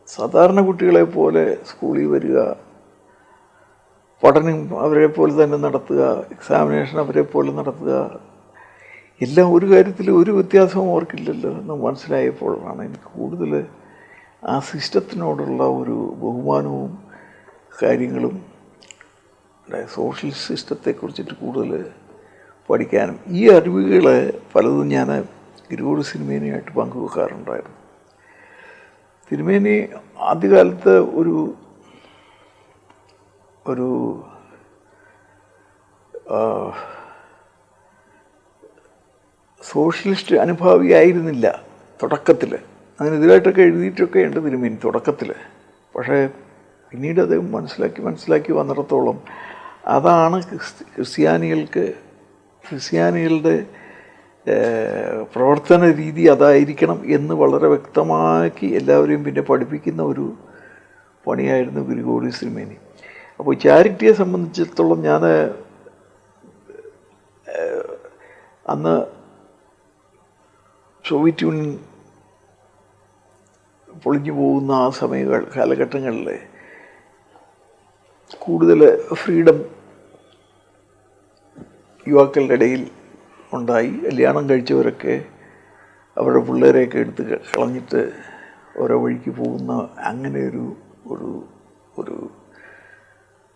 Speaker 2: സാധാരണ കുട്ടികളെ പോലെ സ്കൂളിൽ വരിക, പഠനം അവരെ പോലെ തന്നെ നടത്തുക, എക്സാമിനേഷൻ അവരെ പോലെ നടത്തുക, എല്ലാം ഒരു കാര്യത്തിൽ ഒരു വ്യത്യാസവും അവർക്കില്ലല്ലോ എന്ന് മനസ്സിലായപ്പോഴാണ് എനിക്ക് കൂടുതൽ ആ സിസ്റ്റത്തിനോടുള്ള ഒരു ബഹുമാനവും കാര്യങ്ങളും സോഷ്യൽ സിസ്റ്റത്തെക്കുറിച്ചിട്ട് കൂടുതൽ പഠിക്കാനും. ഈ അറിവുകൾ പലതും ഞാൻ ഗ്രിഗോറി തിരുമേനിയായിട്ട് പങ്കുവെക്കാറുണ്ടായിരുന്നു. തിരുമേനി ആദ്യകാലത്ത് ഒരു സോഷ്യലിസ്റ്റ് അനുഭാവിയായിരുന്നില്ല തുടക്കത്തിൽ. അതിനെതിരായിട്ടൊക്കെ എഴുതിയിട്ടൊക്കെ ഉണ്ട് തിരുമേനി തുടക്കത്തിൽ. പക്ഷേ പിന്നീട് അത് മനസ്സിലാക്കി വന്നിടത്തോളം അതാണ് ക്രിസ്ത്യാനികളുടെ പ്രവർത്തന രീതി അതായിരിക്കണം എന്ന് വളരെ വ്യക്തമാക്കി എല്ലാവരെയും പിന്നെ പഠിപ്പിക്കുന്ന ഒരു പണിയായിരുന്നു ഗ്രിഗോറി തിരുമേനി. അപ്പോൾ ചാരിറ്റിയെ സംബന്ധിച്ചിടത്തോളം ഞാൻ അന്ന് സോവിയറ്റ് യൂണിയൻ പൊളിഞ്ഞു പോകുന്ന ആ കാലഘട്ടങ്ങളിൽ കൂടുതൽ ഫ്രീഡം യുവാക്കളുടെ ഇടയിൽ ഉണ്ടായി. കല്യാണം കഴിച്ചവരൊക്കെ അവരുടെ പിള്ളേരെയൊക്കെ എടുത്ത് കളഞ്ഞിട്ട് ഓരോ വഴിക്ക് പോകുന്ന അങ്ങനെ ഒരു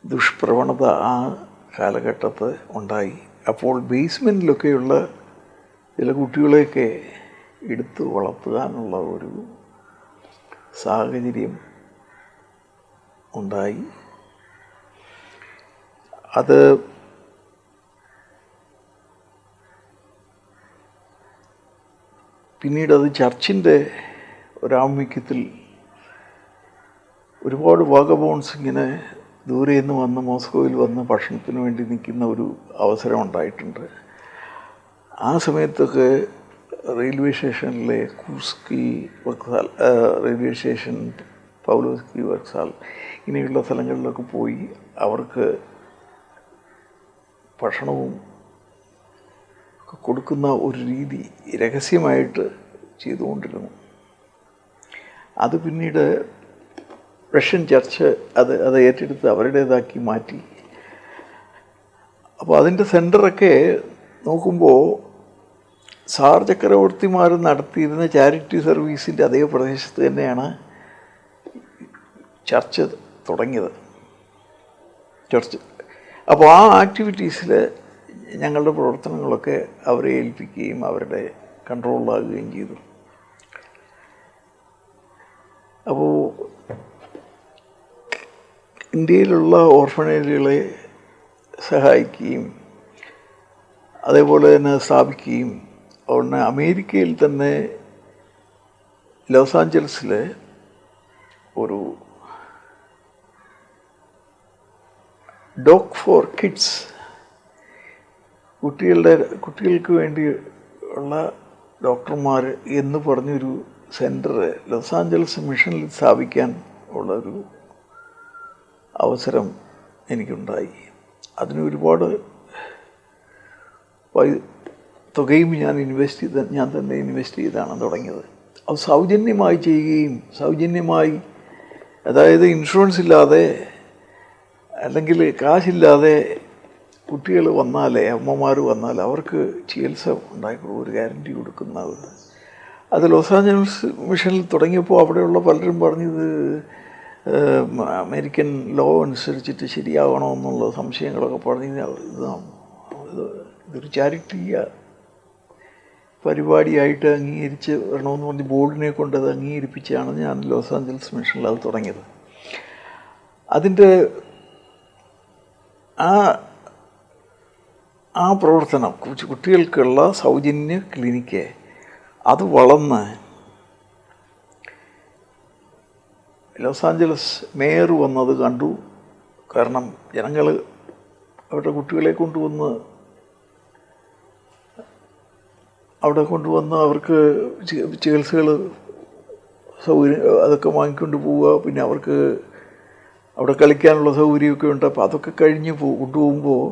Speaker 2: ദുഷ്പ്രവണത ആ കാലഘട്ടത്ത് ഉണ്ടായി. അപ്പോൾ ബേസ്മെൻറ്റിലൊക്കെയുള്ള ചില കുട്ടികളെയൊക്കെ എടുത്ത് വളർത്താനുള്ള ഒരു സാഹചര്യം ഉണ്ടായി. അത് പിന്നീടത് ചർച്ചിൻ്റെ ഒരാഭിമുഖ്യത്തിൽ ഒരുപാട് വാഗബോൺസ് ഇങ്ങനെ ദൂരെ നിന്ന് വന്ന് മോസ്കോയിൽ വന്ന് ഭക്ഷണത്തിന് വേണ്ടി നിൽക്കുന്ന ഒരു അവസരം ഉണ്ടായിട്ടുണ്ട്. ആ സമയത്തൊക്കെ റെയിൽവേ സ്റ്റേഷനിലെ കൂസ്കി വക്സാൽ, റെയിൽവേ സ്റ്റേഷൻ, പൗലോസ്കി വക്സാൽ, ഇങ്ങനെയുള്ള സ്ഥലങ്ങളിലൊക്കെ പോയി അവർക്ക് ഭക്ഷണവും കൊടുക്കുന്ന ഒരു രീതി രഹസ്യമായിട്ട് ചെയ്തുകൊണ്ടിരുന്നു. അത് പിന്നീട് റഷ്യൻ ചർച്ച് അത് ഏറ്റെടുത്ത് അവരുടേതാക്കി മാറ്റി. അപ്പോൾ അതിൻ്റെ സെൻറ്ററൊക്കെ നോക്കുമ്പോൾ സാർ ചക്രവർത്തിമാർ നടത്തിയിരുന്ന ചാരിറ്റി സർവീസിൻ്റെ അതേ പ്രദേശത്ത് തന്നെയാണ് ചർച്ച് തുടങ്ങിയത്. ചർച്ച് അപ്പോൾ ആ ആക്ടിവിറ്റീസിൽ ഞങ്ങളുടെ പ്രവർത്തനങ്ങളൊക്കെ അവരെ ഏൽപ്പിക്കുകയും അവരുടെ കൺട്രോളിലാകുകയും ചെയ്തു. അപ്പോൾ ഇന്ത്യയിലുള്ള ഓർഫനേജുകളെ സഹായിക്കുകയും അതേപോലെ തന്നെ സ്ഥാപിക്കുകയും അതുകൊണ്ട് അമേരിക്കയിൽ തന്നെ ലോസ് ആഞ്ചലസിൽ ഒരു ഡോഗ് ഫോർ കിഡ്സ് കുട്ടികൾക്ക് വേണ്ടി ഉള്ള ഡോക്ടർമാർ എന്ന് പറഞ്ഞൊരു സെൻറ്റർ ലോസ് ആഞ്ചലസ് മിഷനിൽ സ്ഥാപിക്കാൻ ഉള്ളൊരു അവസരം എനിക്കുണ്ടായി. അതിന് ഒരുപാട് തുകയും ഞാൻ തന്നെ ഇൻവെസ്റ്റ് ചെയ്താണ് തുടങ്ങിയത്. അത് സൗജന്യമായി ചെയ്യുകയും സൗജന്യമായി, അതായത് ഇൻഷുറൻസ് ഇല്ലാതെ അല്ലെങ്കിൽ കാശില്ലാതെ കുട്ടികൾ വന്നാലേ, അമ്മമാർ വന്നാൽ അവർക്ക് ചികിത്സ ഉണ്ടായിക്കൊള്ളൂ, ഒരു ഗ്യാരണ്ടി കൊടുക്കുന്ന അത് ലോസ് ആഞ്ചലസ് മിഷനിൽ തുടങ്ങിയപ്പോൾ അവിടെയുള്ള പലരും പറഞ്ഞത് അമേരിക്കൻ ലോ അനുസരിച്ചിട്ട് ശരിയാകണമെന്നുള്ള സംശയങ്ങളൊക്കെ പറഞ്ഞ് ഇതൊരു ചാരിറ്റി പരിപാടിയായിട്ട് അംഗീകരിച്ച് വരണമെന്ന് പറഞ്ഞ് ബോർഡിനെ കൊണ്ട് അത് അംഗീകരിപ്പിച്ചാണ് ഞാൻ ലോസ് ആഞ്ചലസ് മിഷനിൽ അത് തുടങ്ങിയത്. അതിൻ്റെ ആ പ്രവർത്തനം, കുട്ടികൾക്കുള്ള സൗജന്യ ക്ലിനിക്ക് അത് വളർന്ന് ലോസ് ആഞ്ചലസ് മേയർ വന്നത് കണ്ടു. കാരണം ജനങ്ങൾ അവരുടെ കുട്ടികളെ അവിടെ കൊണ്ടുവന്ന് അവർക്ക് ചികിത്സകൾ സൗകര്യം അതൊക്കെ വാങ്ങിക്കൊണ്ട് പോവുക, പിന്നെ അവർക്ക് അവിടെ കളിക്കാനുള്ള സൗകര്യമൊക്കെ ഉണ്ട്. അപ്പോൾ അതൊക്കെ കഴിഞ്ഞ് കൊണ്ടുപോകുമ്പോൾ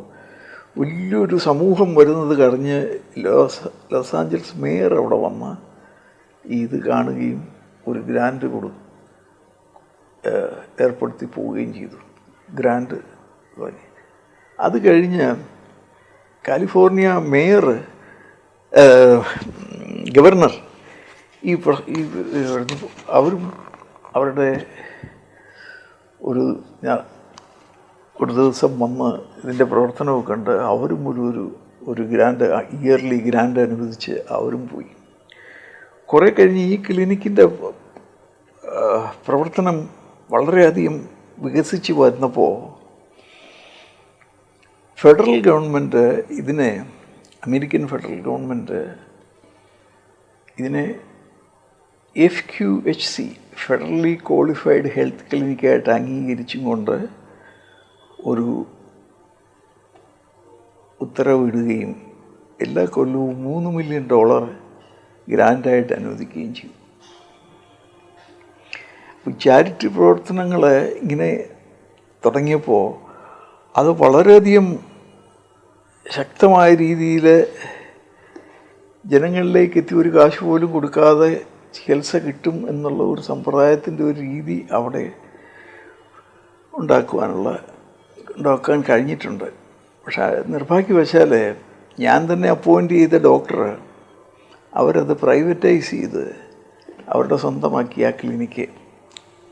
Speaker 2: വലിയൊരു സമൂഹം വരുന്നത് കഴിഞ്ഞ് ലോസ് ആഞ്ചലസ് മേയർ അവിടെ വന്ന് ഇത് കാണുകയും ഒരു ഗ്രാൻഡ് ഏർപ്പെടുത്തി പോവുകയും ചെയ്തു. ഗ്രാൻഡ് അത് കഴിഞ്ഞ് കാലിഫോർണിയ മേയർ, ഗവർണർ അവരും അവരുടെ ഒരു ദിവസം വന്ന് ഇതിൻ്റെ പ്രവർത്തനമൊക്കെ കണ്ട് അവരും ഒരു ഗ്രാൻഡ്, ഇയർലി ഗ്രാൻഡ് അനുവദിച്ച് അവരും പോയി. കുറേ കഴിഞ്ഞ് ഈ ക്ലിനിക്കിൻ്റെ പ്രവർത്തനം വളരെയധികം വികസിച്ച് വരുന്നപ്പോൾ federal government American federal government ഇതിനെ FQHC ഫെഡറലി ക്വാളിഫൈഡ് ഹെൽത്ത് ക്ലിനിക്കായിട്ട് അംഗീകരിച്ചും കൊണ്ട് ഒരു ഉത്തരവിടുകയും എല്ലാ കൊല്ലവും $3 മില്യൺ ഗ്രാൻഡായിട്ട് അനുവദിക്കുകയും ചെയ്തു. ചാരിറ്റി പ്രവർത്തനങ്ങൾ ഇങ്ങനെ തുടങ്ങിയപ്പോൾ അത് വളരെയധികം ശക്തമായ രീതിയിൽ ജനങ്ങളിലേക്ക് എത്തി, ഒരു കാശ് പോലും കൊടുക്കാതെ ചികിത്സ കിട്ടും എന്നുള്ള ഒരു സമ്പ്രദായത്തിൻ്റെ ഒരു രീതി അവിടെ ഉണ്ടാക്കാൻ കഴിഞ്ഞിട്ടുണ്ട്. പക്ഷേ നിർഭാഗ്യവശാൽ ഞാൻ തന്നെ അപ്പോയിൻ്റ് ചെയ്ത ഡോക്ടർ അവരത് പ്രൈവറ്റൈസ് ചെയ്ത് അവരുടെ സ്വന്തമാക്കി ആ ക്ലിനിക്ക്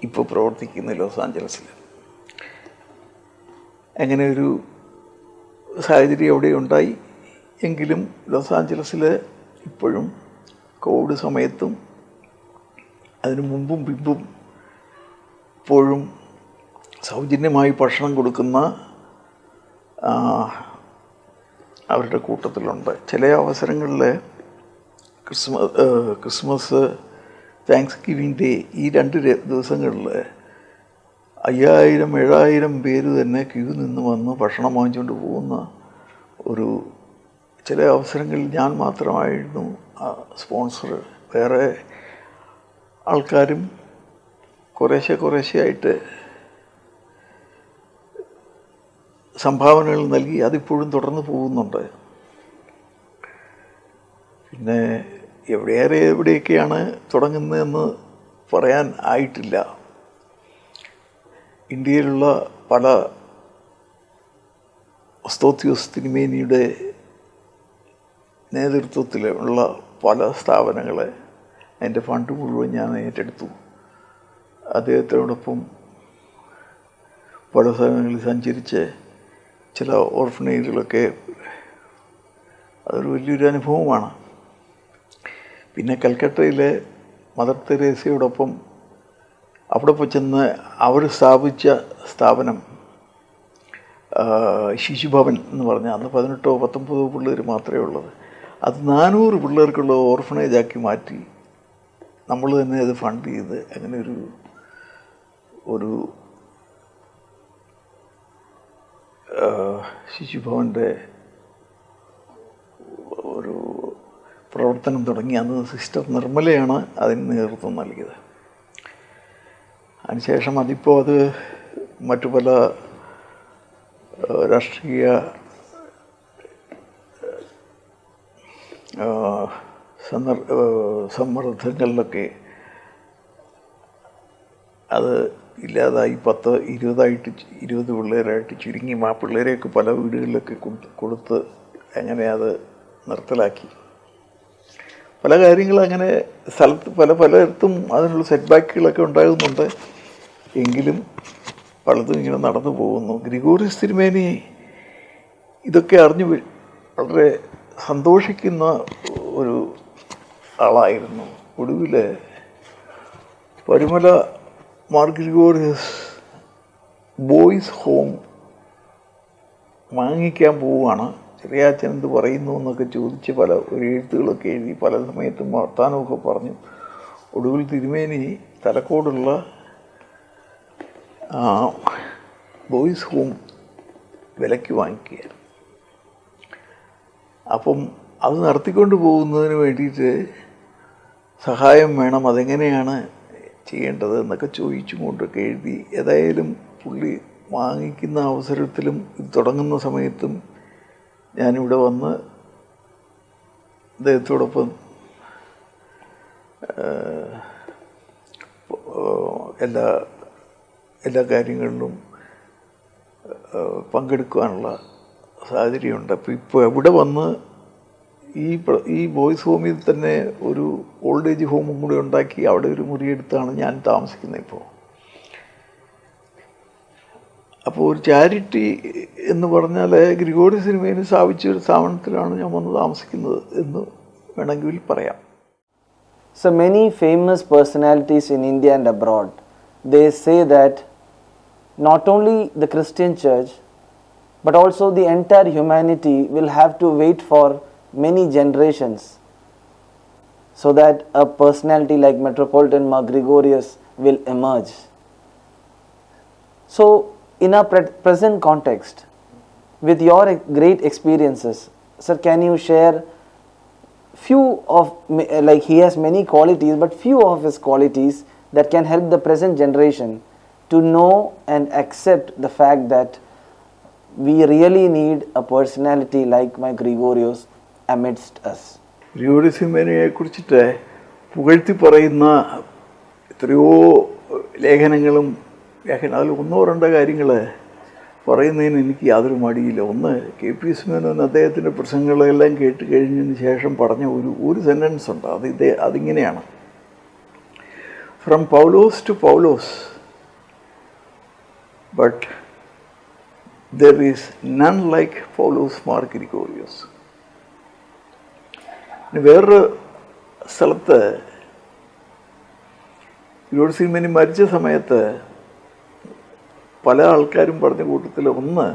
Speaker 2: ഇപ്പോൾ പ്രവർത്തിക്കുന്ന ലോസ് ആഞ്ചലസിൽ. അങ്ങനെ ഒരു സാഹചര്യം അവിടെ ഉണ്ടായി. എങ്കിലും ലോസ് ആഞ്ചലസിൽ ഇപ്പോഴും കോവിഡ് സമയത്തും അതിനു മുമ്പും പിമ്പും ഇപ്പോഴും സൗജന്യമായി ഭക്ഷണം കൊടുക്കുന്ന അവരുടെ കൂട്ടത്തിലുണ്ട്. ചില അവസരങ്ങളിൽ ക്രിസ്മസ്, താങ്ക്സ് ഗിവിങ് ഡേ, ഈ 2 ദിവസങ്ങളിൽ 5000-7000 പേര് തന്നെ ക്യൂ നിന്ന് വന്ന് ഭക്ഷണം വാങ്ങിച്ചുകൊണ്ട് പോകുന്ന ചില അവസരങ്ങളിൽ ഞാൻ മാത്രമായിരുന്നു സ്പോൺസർ. വേറെ ആൾക്കാരും കുറേശ്ശെയായിട്ട് സംഭാവനകൾ നൽകി. അതിപ്പോഴും തുടർന്ന് പോകുന്നുണ്ട്. പിന്നെ എവിടെയൊക്കെയാണ് തുടങ്ങുന്നതെന്ന് പറയാൻ ആയിട്ടില്ല. ഇന്ത്യയിലുള്ള പല ഒസ്തോത്തിയോസ് തിരുമേനിയുടെ നേതൃത്വത്തിലുള്ള പല സ്ഥാപനങ്ങളെ അതിൻ്റെ ഫണ്ട് മുഴുവൻ ഞാൻ ഏറ്റെടുത്തു. അദ്ദേഹത്തോടൊപ്പം പല സ്ഥലങ്ങളിൽ സഞ്ചരിച്ച് ചില ഓർഫനേജുകളൊക്കെ, അതൊരു വലിയൊരു അനുഭവമാണ്. പിന്നെ കൽക്കട്ടയിലെ മദർ തെരേസയോടൊപ്പം അവിടെ ചെന്ന് അവർ സ്ഥാപിച്ച സ്ഥാപനം ശിശുഭവൻ എന്ന് പറഞ്ഞാൽ, അന്ന് 18-19 പിള്ളേർ മാത്രമേ ഉള്ളത്. അത് 400 പിള്ളേർക്കുള്ള ഓർഫനേജാക്കി മാറ്റി. നമ്മൾ തന്നെ അത് ഫണ്ട് ചെയ്ത് അങ്ങനെ ഒരു ശിശുഭവൻ്റെ പ്രവർത്തനം തുടങ്ങി. അന്ന് സിസ്റ്റർ നിർമ്മലയാണ് അതിന് നേതൃത്വം നൽകിയത്. അതിനുശേഷം അതിപ്പോൾ അത് മറ്റു പല രാഷ്ട്രീയ സമ്മർദ്ദങ്ങളിലൊക്കെ അത് ഇല്ലാതായി 20 പിള്ളേരായിട്ട് ചുരുങ്ങി. ആ പിള്ളേരെയൊക്കെ പല വീടുകളിലൊക്കെ കൊടുത്ത് അങ്ങനെ അത് നിർത്തലാക്കി. പല കാര്യങ്ങളും അങ്ങനെ സ്ഥലത്ത് പലയിടത്തും അതിനുള്ള സെറ്റ് ബാക്കുകളൊക്കെ ഉണ്ടാകുന്നുണ്ട്. എങ്കിലും പലതും ഇങ്ങനെ നടന്നു പോകുന്നു. ഗ്രിഗോറിയോസ് തിരുമേനി ഇതൊക്കെ അറിഞ്ഞ് വളരെ സന്തോഷിക്കുന്ന ഒരു ആളായിരുന്നു. ഒടുവിൽ പരുമല മാർ ഗ്രിഗോറിയോസ് ബോയ്സ് ഹോം വാങ്ങിക്കാൻ പോവുകയാണ്. ചെറിയാച്ചൻ എന്ത് പറയുന്നു എന്നൊക്കെ ചോദിച്ച് ഒരു എഴുത്തുകളൊക്കെ എഴുതി പല സമയത്തും വർത്താനമൊക്കെ പറഞ്ഞു. ഒടുവിൽ തിരുമേനി തലക്കോടുള്ള ബോയ്സ് ഹോം വിലയ്ക്ക് വാങ്ങിക്കുകയാണ്. അപ്പം അത് നടത്തിക്കൊണ്ട് പോകുന്നതിന് വേണ്ടിയിട്ട് സഹായം വേണം, അതെങ്ങനെയാണ് ചെയ്യേണ്ടത് എന്നൊക്കെ ചോദിച്ചും കൊണ്ടൊക്കെ എഴുതി. ഏതായാലും പുള്ളി വാങ്ങിക്കുന്ന അവസരത്തിലും ഇത് തുടങ്ങുന്ന സമയത്തും ഞാനിവിടെ വന്ന് അദ്ദേഹത്തോടൊപ്പം എല്ലാ കാര്യങ്ങളിലും പങ്കെടുക്കുവാനുള്ള സാഹചര്യമുണ്ട്. അപ്പോൾ ഇപ്പോൾ ഇവിടെ വന്ന് ഈ ബോയ്സ് ഹോമിൽ തന്നെ ഒരു ഓൾഡ് ഏജ് ഹോമും കൂടി ഉണ്ടാക്കി അവിടെ ഒരു മുറിയെടുത്താണ് ഞാൻ താമസിക്കുന്നത് ഇപ്പോൾ. അപ്പോൾ ഒരു ചാരിറ്റി എന്ന് പറഞ്ഞാൽ ഗ്രിഗോറിയോസ് തിരുമേനി സ്ഥാപിച്ച ഒരു സ്ഥാപനത്തിലാണ് ഞാൻ വന്ന് താമസിക്കുന്നത് എന്ന് വേണമെങ്കിൽ പറയാം.
Speaker 1: So many famous personalities in India and abroad, they say that not only the Christian church but also the entire humanity will have to wait for many generations so that a personality like Metropolitan Mar Gregorius will emerge. So in our present context, with your great experiences, sir, can you share few of, like he has many qualities, but few of his qualities that can help the present generation to know and accept the fact that we really need a personality like my Gregorios amidst us?
Speaker 2: Gregorios തിരുമേനിയെ കുറിച്ചിട്ട് പുകഴ്ത്തി പറയുന്ന എത്രയോ ലേഖനങ്ങളും അതിൽ 1-2 കാര്യങ്ങൾ പറയുന്നതിന് എനിക്ക് യാതൊരു മടിയില്ല. ഒന്ന്, KP മേനോൻ അദ്ദേഹത്തിൻ്റെ പ്രസംഗങ്ങളെല്ലാം കേട്ട് കഴിഞ്ഞതിന് ശേഷം പറഞ്ഞ ഒരു സെൻറ്റൻസ് ഉണ്ട്. അതിങ്ങനെയാണ്: from Paulose to Paulose, but there is none like Paulose Mar Gregorios. വേറൊരു സ്ഥലത്ത് ഗ്രിഗോറിയോസ് തിരുമേനി മരിച്ച സമയത്ത് പല ആൾക്കാരും പറഞ്ഞ കൂട്ടത്തിൽ ഒന്ന്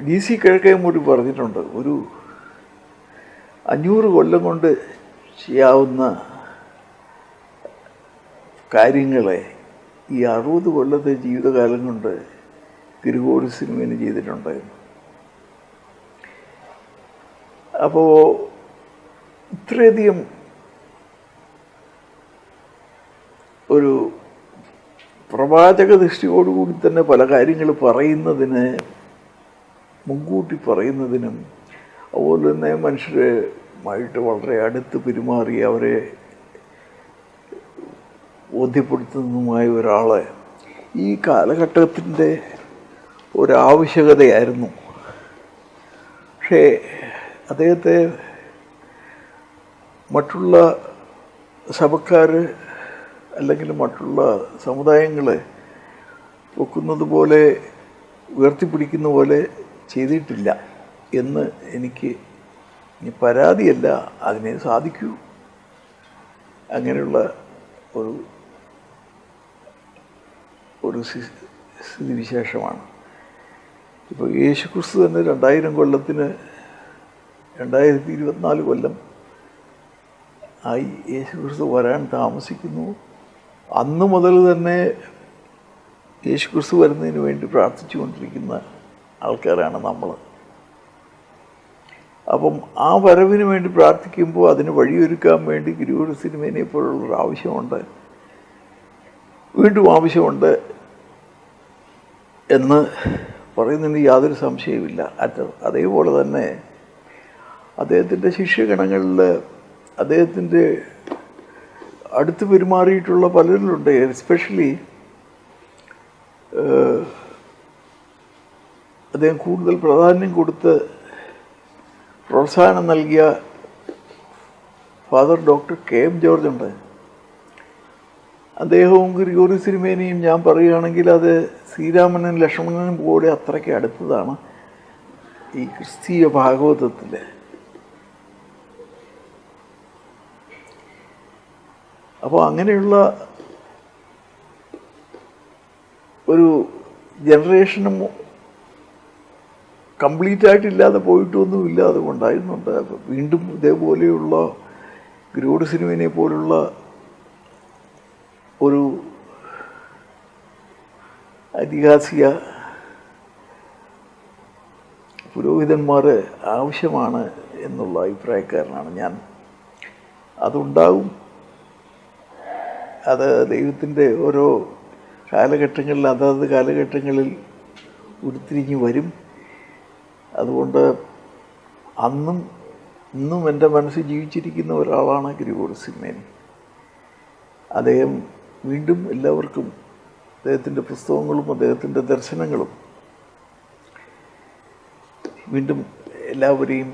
Speaker 2: DC കിഴക്കേമൂരി പറഞ്ഞിട്ടുണ്ട്, ഒരു 500 കൊല്ലം കൊണ്ട് ചെയ്യാവുന്ന കാര്യങ്ങളെ ഈ 60 കൊല്ലത്തെ ജീവിതകാലം കൊണ്ട് ഗ്രിഗോറിയോസ് തിരുമേനി ചെയ്തിട്ടുണ്ടായിരുന്നു. അപ്പോൾ ഇത്രയധികം ഒരു പ്രവാചക ദൃഷ്ടിയോടുകൂടി തന്നെ പല കാര്യങ്ങൾ പറയുന്നതിന്, മുൻകൂട്ടി പറയുന്നതിനും, അതുപോലെ തന്നെ മനുഷ്യരുമായിട്ട് വളരെ അടുത്ത് പെരുമാറി അവരെ ബോധ്യപ്പെടുത്തുന്നതുമായ ഒരാൾ ഈ കാലഘട്ടത്തിൻ്റെ ഒരാവശ്യകതയായിരുന്നു. പക്ഷേ അദ്ദേഹത്തെ മറ്റുള്ള സഭക്കാർ അല്ലെങ്കിൽ മറ്റുള്ള സമുദായങ്ങളെ വെക്കുന്നത് പോലെ ഉയർത്തിപ്പിടിക്കുന്ന പോലെ ചെയ്തിട്ടില്ല എന്ന് എനിക്ക് പരാതിയല്ല, അതിനെ സാധിക്കൂ. അങ്ങനെയുള്ള ഒരു സ്ഥിതിവിശേഷമാണ്. ഇപ്പോൾ യേശുക്രിസ്തു തന്നെ 2000 കൊല്ലത്തിന് 2024 കൊല്ലം ആയി യേശുക്രിസ്തു വരാൻ താമസിക്കുന്നു. അന്ന് മുതൽ തന്നെ യേശുക്രിസ്തു വരുന്നതിന് വേണ്ടി പ്രാർത്ഥിച്ചു കൊണ്ടിരിക്കുന്ന ആൾക്കാരാണ് നമ്മൾ. അപ്പം ആ വരവിന് വേണ്ടി പ്രാർത്ഥിക്കുമ്പോൾ അതിന് വഴിയൊരുക്കാൻ വേണ്ടി ഗുരുവായൂർ സിനിമേനെ പോലുള്ളൊരു ആവശ്യമുണ്ട്, വീണ്ടും ആവശ്യമുണ്ട് എന്ന് പറയുന്നതിന് യാതൊരു സംശയവുമില്ല. അതേപോലെ തന്നെ അദ്ദേഹത്തിൻ്റെ ശിഷ്യഗണങ്ങളിൽ അദ്ദേഹത്തിൻ്റെ അടുത്ത് പെരുമാറിയിട്ടുള്ള പലരിലുണ്ട്. എസ്പെഷ്യലി അദ്ദേഹം കൂടുതൽ പ്രാധാന്യം കൊടുത്ത് പ്രോത്സാഹനം നൽകിയ father doctor K M George ഉണ്ട്. അദ്ദേഹവും ഗ്രിഗോറി തിരുമേനിയും ഞാൻ പറയുകയാണെങ്കിൽ അത് ശ്രീരാമനും ലക്ഷ്മണനും കൂടെ അത്രയ്ക്ക് അടുത്തതാണ് ഈ ക്രിസ്തീയ ഭാഗവതത്തിൽ. അപ്പോൾ അങ്ങനെയുള്ള ഒരു ജനറേഷനും കംപ്ലീറ്റ് ആയിട്ടില്ലാതെ പോയിട്ടൊന്നുമില്ല, അതുകൊണ്ടായിരുന്നുണ്ട്. വീണ്ടും ഇതേപോലെയുള്ള ഗ്രിഗോറി സിനിമയെ പോലുള്ള ഒരു ഐതിഹാസിക പുരോഹിതന്മാർ ആവശ്യമാണ് എന്നുള്ള അഭിപ്രായക്കാരനാണ് ഞാൻ. അതുണ്ടാവും, അത് ദൈവത്തിൻ്റെ ഓരോ കാലഘട്ടങ്ങളിൽ അതാത് കാലഘട്ടങ്ങളിൽ ഉരുത്തിരിഞ്ഞ് വരും. അതുകൊണ്ട് അന്നും ഇന്നും എൻ്റെ മനസ്സിൽ ജീവിച്ചിരിക്കുന്ന ഒരാളാണ് ഗ്രിഗോറി തിരുമേനി. അദ്ദേഹം വീണ്ടും എല്ലാവർക്കും അദ്ദേഹത്തിൻ്റെ പുസ്തകങ്ങളും അദ്ദേഹത്തിൻ്റെ ദർശനങ്ങളും വീണ്ടും എല്ലാവരെയും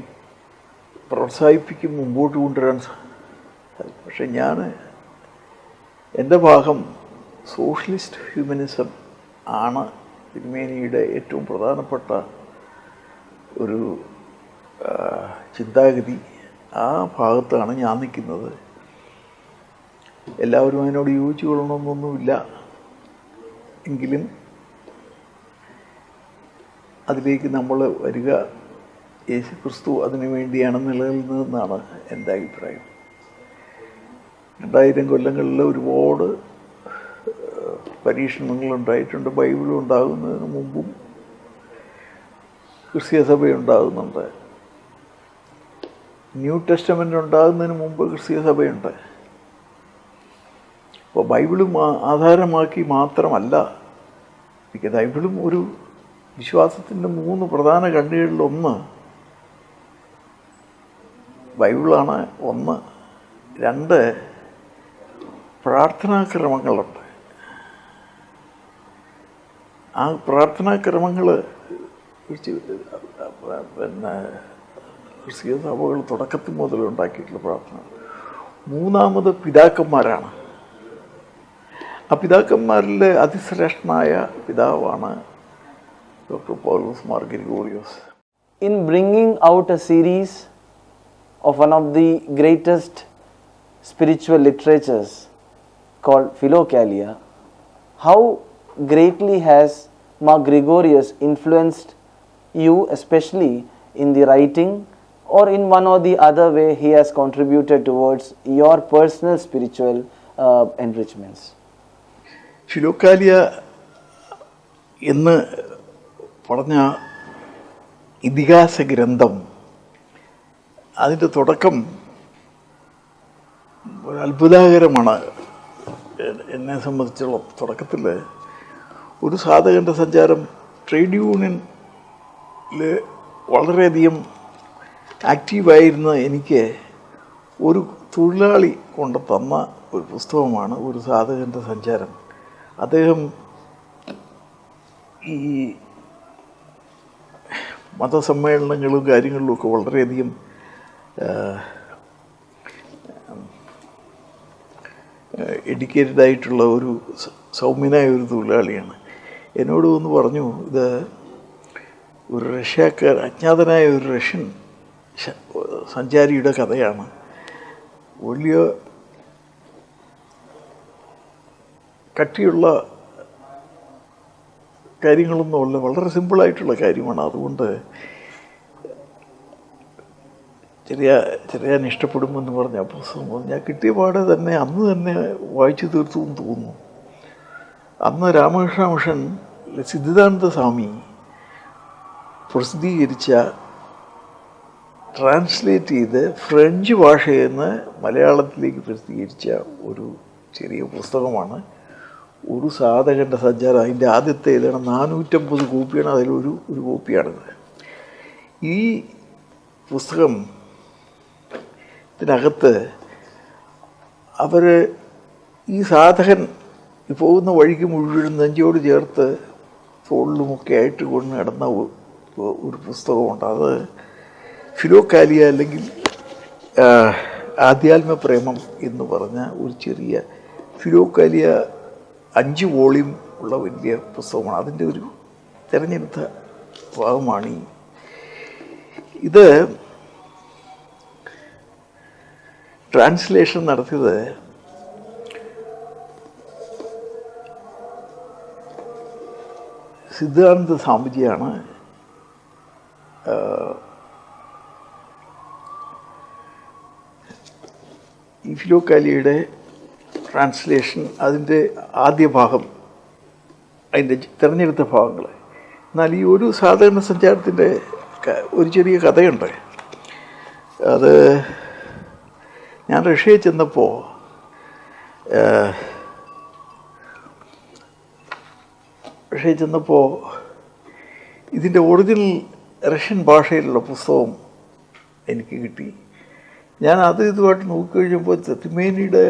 Speaker 2: പ്രോത്സാഹിപ്പിക്കും, മുമ്പോട്ട് കൊണ്ടുവരാൻ. പക്ഷെ ഞാൻ എൻ്റെ ഭാഗം സോഷ്യലിസ്റ്റ് ഹ്യൂമനിസം ആണ് തിരുമേനിയുടെ ഏറ്റവും പ്രധാനപ്പെട്ട ഒരു ചിന്താഗതി. ആ ഭാഗത്താണ് ഞാൻ നിൽക്കുന്നത്. എല്ലാവരും അതിനോട് യോജിച്ചു കൊള്ളണമെന്നൊന്നുമില്ല, എങ്കിലും അതിലേക്ക് നമ്മൾ വരിക യേശു ക്രിസ്തു അതിനു വേണ്ടിയാണ് നിലനിൽക്കുന്നതെന്നാണ് എൻ്റെ അഭിപ്രായം. 2000 കൊല്ലങ്ങളിൽ ഒരുപാട് പരീക്ഷണങ്ങളുണ്ടായിട്ടുണ്ട്. ബൈബിൾ ഉണ്ടാകുന്നതിന് മുമ്പും ക്രിസ്തീയ സഭയുണ്ടാകുന്നുണ്ട്. ന്യൂ ടെസ്റ്റമെൻ്റ് ഉണ്ടാകുന്നതിന് മുമ്പ് ക്രിസ്തീയ സഭയുണ്ട്. അപ്പോൾ ബൈബിളും ആധാരമാക്കി മാത്രമല്ല, ബൈബിളും ഒരു വിശ്വാസത്തിൻ്റെ 3 പ്രധാന കണ്ണികളിലൊന്ന് ബൈബിളാണ്. 1, 2 പ്രാർത്ഥനാക്രമങ്ങളുണ്ട്. ആ പ്രാർത്ഥനാക്രമങ്ങൾ പിന്നെ ക്രിസ്തീയ സഭകൾ തുടക്കത്തിൽ മുതൽ ഉണ്ടാക്കിയിട്ടുള്ള പ്രാർത്ഥന. 3 പിതാക്കന്മാരാണ്. ആ പിതാക്കന്മാരിൽ അതിശ്രേഷ്ഠനായ പിതാവാണ് doctor Paulose Mar Gregorios.
Speaker 1: In bringing out a series of one of the greatest spiritual literatures called Philokalia, how greatly has Mar Gregorius influenced you, especially in the writing, or in one or the other way he has contributed towards your personal spiritual enrichments?
Speaker 2: Philokalia എന്ന് പറഞ്ഞ ഇതിഹാസ ഗ്രന്ഥം, അതിൻ്റെ തുടക്കം ഒരു അത്ഭുതകരമാണ്. എന്നെ സംബന്ധിച്ചുള്ള തുടക്കത്തിൽ ഒരു സാധകൻ്റെ സഞ്ചാരം, ട്രേഡ് യൂണിയനിൽ വളരെയധികം ആക്റ്റീവായിരുന്ന എനിക്ക് ഒരു തൊഴിലാളി കൊണ്ട് തന്ന ഒരു പുസ്തകമാണ് ഒരു സാധകൻ്റെ സഞ്ചാരം. അദ്ദേഹം ഈ മതസമ്മേളനങ്ങളും കാര്യങ്ങളിലുമൊക്കെ വളരെയധികം എഡ്യൂക്കേറ്റഡ് ആയിട്ടുള്ള ഒരു സൗമ്യനായ ഒരു തൊഴിലാളിയാണ്. എന്നോട് ഒന്ന് പറഞ്ഞു, ഇത് ഒരു അജ്ഞാതനായ ഒരു റഷ്യൻ സഞ്ചാരിയുടെ കഥയാണ്. വലിയ കട്ടിയുള്ള കാര്യങ്ങളൊന്നുമല്ല, വളരെ സിമ്പിളായിട്ടുള്ള കാര്യമാണ്. അതുകൊണ്ട് ചെറിയാൻ ഇഷ്ടപ്പെടുമെന്ന് പറഞ്ഞ പുസ്തകം ഞാൻ കിട്ടിയ പാടെ തന്നെ അന്ന് തന്നെ വായിച്ചു തീർത്തു എന്ന് തോന്നുന്നു. അന്ന് രാമകൃഷ്ണ മിഷൻ സിദ്ധാനന്ദ സ്വാമി പ്രസിദ്ധീകരിച്ച ട്രാൻസ്ലേറ്റ് ചെയ്ത് ഫ്രഞ്ച് ഭാഷയിൽ നിന്ന് മലയാളത്തിലേക്ക് പ്രസിദ്ധീകരിച്ച ഒരു ചെറിയ പുസ്തകമാണ് ഒരു സാധകൻ്റെ സഞ്ചാരം. അതിൻ്റെ ആദ്യത്തെ ഇതാണ് 450 കോപ്പിയാണ്, അതിലൊരു കോപ്പിയാണിത്. ഈ പുസ്തകം ഇതിനകത്ത് അവർ ഈ സാധകൻ പോകുന്ന വഴിക്ക് മുഴുവൻ നെഞ്ചോട് ചേർത്ത് തോളിലുമൊക്കെ ആയിട്ട് കൊണ്ട് നടന്ന ഒരു പുസ്തകമുണ്ട്. അത് ഫിലോക്കാലിയ അല്ലെങ്കിൽ ആധ്യാത്മ പ്രേമം എന്ന് പറഞ്ഞ ഒരു ചെറിയ ഫിലോക്കാലിയ 5 വോളിയം ഉള്ള വലിയ പുസ്തകമാണ്. അതിൻ്റെ ഒരു തിരഞ്ഞെടുത്ത ഭാഗമാണ് ഇത്. ട്രാൻസ്ലേഷൻ നടത്തിയത് സിദ്ധാനന്ദ സ്വാമിജിയാണ്. ഈ ഫിലോക്കാലിയുടെ ട്രാൻസ്ലേഷൻ, അതിൻ്റെ ആദ്യ ഭാഗം, അതിൻ്റെ തിരഞ്ഞെടുത്ത ഭാഗങ്ങൾ. എന്നാൽ ഈ ഒരു സാധാരണ സഞ്ചാരത്തിൻ്റെ ഒരു ചെറിയ കഥയുണ്ട്. അത് ഞാൻ റഷ്യയിൽ ചെന്നപ്പോൾ ഇതിൻ്റെ ഒറിജിനൽ റഷ്യൻ ഭാഷയിലുള്ള പുസ്തകം എനിക്ക് കിട്ടി. ഞാൻ ഇതുമായിട്ട് നോക്കിക്കഴിഞ്ഞപ്പോൾ തിമേനിയുടെ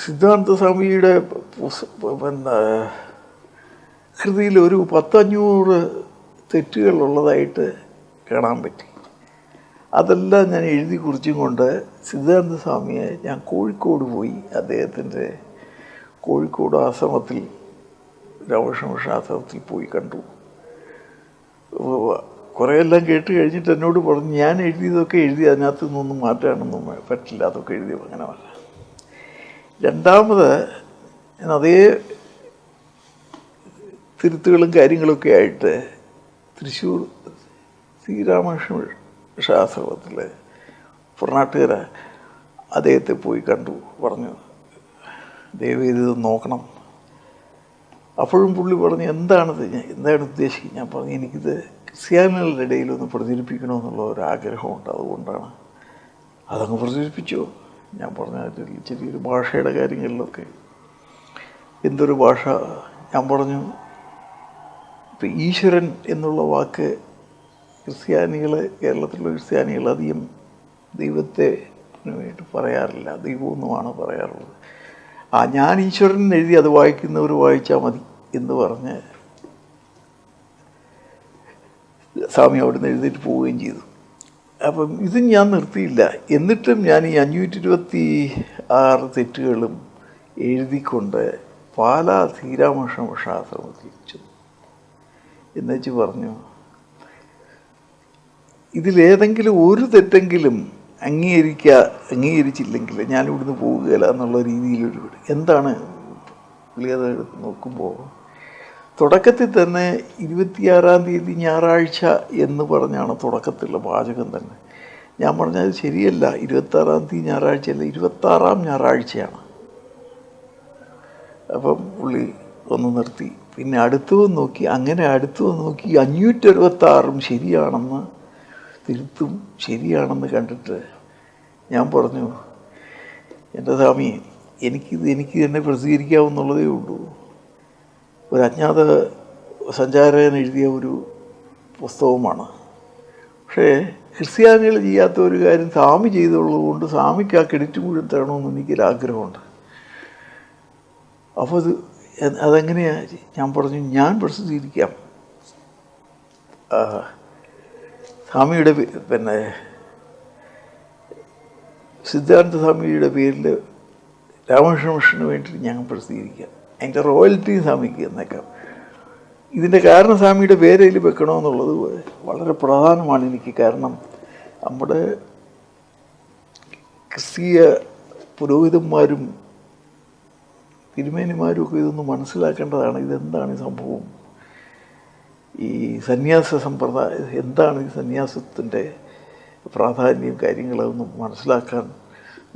Speaker 2: സിദ്ധാർത്ഥ സ്വാമിയുടെ കൃതിയിൽ ഒരു 10-500 തെറ്റുകളുള്ളതായിട്ട് കാണാൻ പറ്റി. അതെല്ലാം ഞാൻ എഴുതി കുറിച്ചും കൊണ്ട് സിദ്ധാർത്ഥ സ്വാമിയെ ഞാൻ കോഴിക്കോട് പോയി അദ്ദേഹത്തിൻ്റെ കോഴിക്കോട് ആശ്രമത്തിൽ, രാമകൃഷ്ണ ആശ്രമത്തിൽ പോയി കണ്ടു. കുറേ എല്ലാം കേട്ട് കഴിഞ്ഞിട്ട് എന്നോട് പറഞ്ഞു, ഞാൻ എഴുതിയതൊക്കെ അതിനകത്ത് നിന്നൊന്നും മാറ്റാനൊന്നും പറ്റില്ല, അതൊക്കെ എഴുതിയത് അങ്ങനെ വല്ല. രണ്ടാമത് ഞാൻ അതേ തിരുത്തുകളും കാര്യങ്ങളൊക്കെ ആയിട്ട് തൃശ്ശൂർ ശ്രീരാമകൃഷ്ണ ആശ്രമത്തിൽ പൊറനാട്ടുകര അദ്ദേഹത്തെ പോയി കണ്ടു. പറഞ്ഞു, ദയവേത് നോക്കണം. അപ്പോഴും പുള്ളി പറഞ്ഞു, എന്താണ് ഉദ്ദേശിക്കുന്നത്? ഞാൻ പറഞ്ഞു, എനിക്കിത് ക്രിസ്ത്യാനികളുടെ ഇടയിലൊന്ന് പ്രചരിപ്പിക്കണമെന്നുള്ള ഒരാഗ്രഹമുണ്ട്, അതുകൊണ്ടാണ്. അതങ്ങ് പ്രചരിപ്പിച്ചോ? ഞാൻ പറഞ്ഞ ചെറിയൊരു ഭാഷയുടെ കാര്യങ്ങളിലൊക്കെ. എന്തൊരു ഭാഷ? ഞാൻ പറഞ്ഞു, ഇപ്പം ഈശ്വരൻ എന്നുള്ള വാക്ക് ക്രിസ്ത്യാനികൾ, കേരളത്തിലുള്ള ക്രിസ്ത്യാനികൾ അധികം ദൈവത്തെ വേണ്ടി പറയാറില്ല, ദൈവമൊന്നുമാണ് പറയാറുള്ളത്. ഞാൻ ഈശ്വരൻ എഴുതി അത് വായിക്കുന്നവർ വായിച്ചാൽ മതി എന്ന് പറഞ്ഞ് സ്വാമി അവിടുന്ന് എഴുന്നേറ്റ് പോവുകയും ചെയ്തു. അപ്പം ഇതും ഞാൻ നിർത്തിയില്ല. എന്നിട്ടും ഞാൻ ഈ 526 തെറ്റുകളും എഴുതിക്കൊണ്ട് പാലാ ശ്രീരാമകൃഷ്ണ ആശ്രമത്തിൽ ചെന്നു. എന്നുവെച്ച് പറഞ്ഞു, ഇതിലേതെങ്കിലും ഒരു തെറ്റെങ്കിലും അംഗീകരിച്ചില്ലെങ്കിൽ ഞാൻ ഇവിടുന്ന് പോവുകയില്ല എന്നുള്ള രീതിയിലൊരു എന്താണ് പുള്ളിയത് നോക്കുമ്പോൾ തുടക്കത്തിൽ തന്നെ 26-ാം തീയതി ഞായറാഴ്ച എന്ന് പറഞ്ഞാണ് തുടക്കത്തിലുള്ള വാചകം തന്നെ. ഞാൻ പറഞ്ഞത് ശരിയല്ല, 26-ാം തീയതി ഞായറാഴ്ചയല്ല, 26-ാം ഞായറാഴ്ചയാണ്. അപ്പം പുള്ളി ഒന്ന് നിർത്തി. പിന്നെ അടുത്തും നോക്കി, അങ്ങനെ അടുത്തും നോക്കി 566 ശരിയാണെന്ന് തിരുത്തും ശരിയാണെന്ന് കണ്ടിട്ട് ഞാൻ പറഞ്ഞു, എൻ്റെ സ്വാമി, എനിക്ക് തന്നെ പ്രസിദ്ധീകരിക്കാവുന്നുള്ളതേ ഉള്ളൂ. ഒരു അജ്ഞാത സഞ്ചാരകൻ എഴുതിയ ഒരു പുസ്തകമാണ്. പക്ഷേ ക്രിസ്ത്യാനികൾ ചെയ്യാത്ത ഒരു കാര്യം സ്വാമി ചെയ്തുള്ളത് കൊണ്ട് സ്വാമിക്ക് ആ ക്രെഡിറ്റ് മുഴുവൻ തരണമെന്ന് എനിക്കൊരാഗ്രഹമുണ്ട്. അപ്പോൾ അതെങ്ങനെയാണ്? ഞാൻ പറഞ്ഞു, ഞാൻ പ്രസിദ്ധീകരിക്കാം. സ്വാമിയുടെ പിന്നെ സിദ്ധാർത്ഥ സ്വാമിയുടെ പേരിൽ രാമകൃഷ്ണ മിഷന് വേണ്ടി ഞാൻ പ്രസിദ്ധീകരിക്കാം, അതിൻ്റെ റോയൽറ്റി സ്വാമിക്ക് എന്നേക്കാം. ഇതിൻ്റെ കാരണം സ്വാമിയുടെ പേരയിൽ വെക്കണമെന്നുള്ളത് വളരെ പ്രധാനമാണ് എനിക്ക്. കാരണം നമ്മുടെ ക്രിസ്തീയ പുരോഹിതന്മാരും തിരുമേനിമാരും ഒക്കെ ഇതൊന്ന് മനസ്സിലാക്കേണ്ടതാണ്. ഇതെന്താണ് ഈ സംഭവം? ഈ സന്യാസ സമ്പ്രദായം എന്താണ്? ഈ സന്യാസത്തിൻ്റെ പ്രാധാന്യം കാര്യങ്ങളൊന്നും മനസ്സിലാക്കാൻ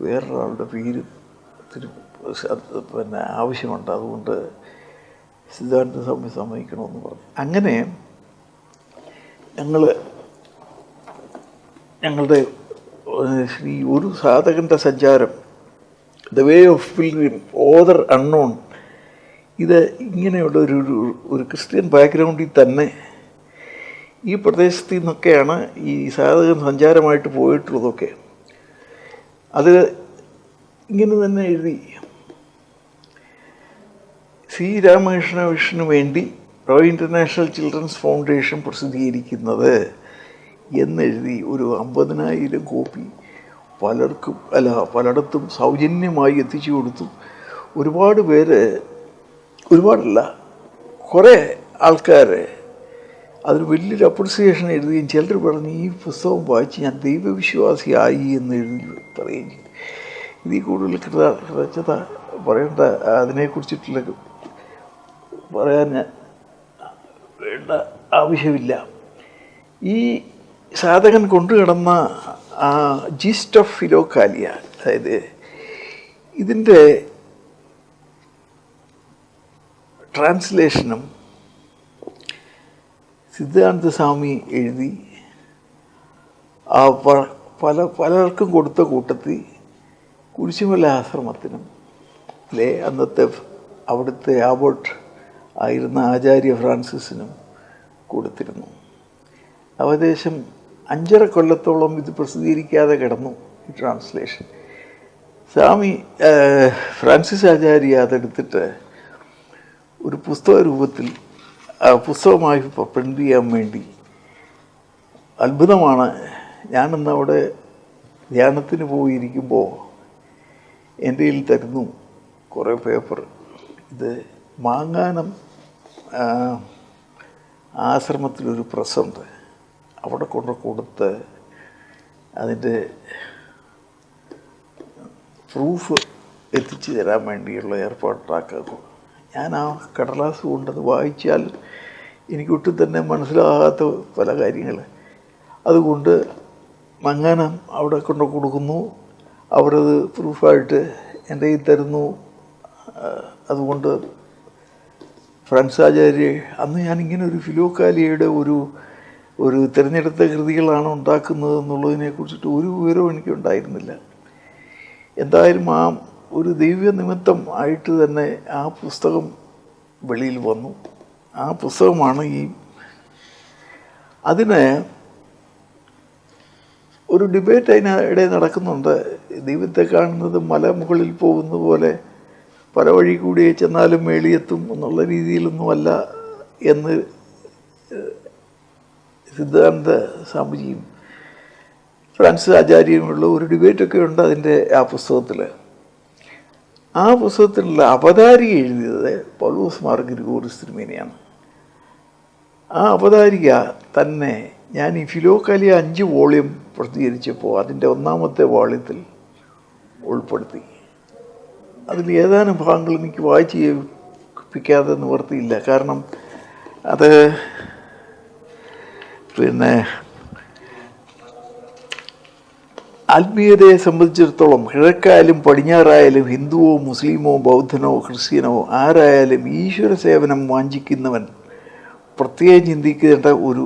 Speaker 2: വേറൊരാളുടെ പേര് പിന്നെ ആവശ്യമുണ്ട്. അതുകൊണ്ട് സിദ്ധാർത്ഥ സ്വാമി സമ്മതിക്കണമെന്ന് പറഞ്ഞു. അങ്ങനെ ഞങ്ങളുടെ ഒരു സാധകൻ്റെ സഞ്ചാരം, the way of pilgrim, author unknown, ഇത് ഇങ്ങനെയുള്ള ഒരു ക്രിസ്ത്യൻ ബാക്ക്ഗ്രൗണ്ടിൽ തന്നെ ഈ പ്രദേശത്തു നിന്നൊക്കെയാണ് ഈ സാധകൻ സഞ്ചാരമായിട്ട് പോയിട്ടുള്ളതൊക്കെ. അത് ഇങ്ങനെ തന്നെ എഴുതി, സി രാമകൃഷ്ണ മിഷന് വേണ്ടി റോയൽ ഇൻ്റർനാഷണൽ ചിൽഡ്രൻസ് ഫൗണ്ടേഷൻ പ്രസിദ്ധീകരിക്കുന്നത് എന്നെഴുതി ഒരു 50,000 കോപ്പി പലയിടത്തും സൗജന്യമായി എത്തിച്ചു കൊടുത്തു. ഒരുപാട് പേര്, ഒരുപാടല്ല, കുറേ ആൾക്കാർ അതിന് വലിയൊരു അപ്രിസിയേഷൻ എഴുതുകയും ചിലർ പറഞ്ഞ് ഈ പുസ്തകം വായിച്ച് ഞാൻ ദൈവവിശ്വാസിയായി എന്ന് എഴുതി പറയുകയും ചെയ്തു. ഇതിൽ കൂടുതൽ കൃതജ്ഞത പറയേണ്ട, അതിനെക്കുറിച്ചിട്ടുള്ള പറയാൻ വേണ്ട ആവശ്യമില്ല. ഈ സാധകൻ കൊണ്ടുകിടന്ന ആ ജിസ്റ്റ് ഓഫ് ഫിലോകാലിയ, അതായത് ഇതിൻ്റെ ട്രാൻസ്ലേഷനും സിദ്ധാർത്ഥ സ്വാമി എഴുതി ആ പലർക്കും കൊടുത്ത കൂട്ടത്തിൽ കുരിശുമല ആശ്രമത്തിനും അന്നത്തെ അവിടുത്തെ ആബോട്ട് ആയിരുന്ന ആചാര്യ ഫ്രാൻസിസിനും കൊടുത്തിരുന്നു. ഏകദേശം 5.5 കൊല്ലത്തോളം ഇത് പ്രസിദ്ധീകരിക്കാതെ കിടന്നു ഈ ട്രാൻസ്ലേഷൻ. സ്വാമി ഫ്രാൻസിസ് ആചാര്യ അതെടുത്തിട്ട് ഒരു പുസ്തക രൂപത്തിൽ പുസ്തകമായി പ്രിൻ്റ് ചെയ്യാൻ വേണ്ടി, അത്ഭുതമാണ്, ഞാനിന്ന് അവിടെ ധ്യാനത്തിന് പോയിരിക്കുമ്പോൾ എൻ്റെ കയ്യിൽ തരുന്നു കുറേ പേപ്പർ. ഇത് മാങ്ങാനം ആശ്രമത്തിലൊരു പ്രസ്സുണ്ട്, അവിടെ കൊടുത്ത് അതിൻ്റെ പ്രൂഫ് എത്തിച്ചു തരാൻ വേണ്ടിയുള്ള ഏർപ്പാടാക്കുക. ഞാൻ ആ കടലാസ് കൊണ്ടത് വായിച്ചാൽ എനിക്കൊട്ടും തന്നെ മനസ്സിലാകാത്ത പല കാര്യങ്ങൾ. അതുകൊണ്ട് മങ്ങാനം അവിടെ കൊടുക്കുന്നു, അവരത് പ്രൂഫായിട്ട് എൻ്റെ കയ്യിൽ തരുന്നു. അതുകൊണ്ട് ഫ്രാൻസ് ആചാര്യ, അന്ന് ഞാനിങ്ങനെ ഒരു ഫിലോകാലിയയുടെ ഒരു തിരഞ്ഞെടുത്ത കൃതികളാണ് ഉണ്ടാക്കുന്നത് എന്നുള്ളതിനെക്കുറിച്ചിട്ട് ഒരു വിവരവും എനിക്കുണ്ടായിരുന്നില്ല. എന്തായാലും ആ ഒരു ദൈവ നിമിത്തം ആയിട്ട് തന്നെ ആ പുസ്തകം വെളിയിൽ വന്നു. ആ പുസ്തകമാണ് അതിന് ഒരു ഡിബേറ്റ് അതിനിടെ നടക്കുന്നുണ്ട്. ദൈവത്തെ കാണുന്നത് മലമുകളിൽ പോകുന്ന പോലെ പല വഴി കൂടി ചെന്നാലും മേളിയെത്തും എന്നുള്ള രീതിയിലൊന്നുമല്ല എന്ന് സിദ്ധാന്ത സ്വാമിജിയും ഫ്രാൻസിസ് ആചാര്യനുമുള്ള ഒരു ഡിബേറ്റൊക്കെ ഉണ്ട് അതിൻ്റെ ആ പുസ്തകത്തിൽ. ആ പുസ്തകത്തിലുള്ള അവതാരിക എഴുതിയത് പൗലോസ് മാർ ഗ്രിഗോറിയോസ് തിരുമേനിയാണ്. ആ അവതാരിക തന്നെ ഞാൻ ഈ ഫിലോകാലിയ 5 വോളിയം പ്രസിദ്ധീകരിച്ചപ്പോൾ അതിൻ്റെ 1ാമത്തെ വോളിയത്തിൽ ഉൾപ്പെടുത്തി. അതിൽ ഏതാനും ഭാഗങ്ങൾ എനിക്ക് വായിച്ച് കേൾപ്പിക്കാതെ നിവർത്തിയില്ല. കാരണം അത് ആത്മീയതയെ സംബന്ധിച്ചിടത്തോളം കിഴക്കായാലും പടിഞ്ഞാറായാലും ഹിന്ദുവോ മുസ്ലിമോ ബൗദ്ധനോ ക്രിസ്ത്യനോ ആരായാലും ഈശ്വര സേവനം വാഞ്ചിക്കുന്നവൻ പ്രത്യേകം ചിന്തിക്കേണ്ട ഒരു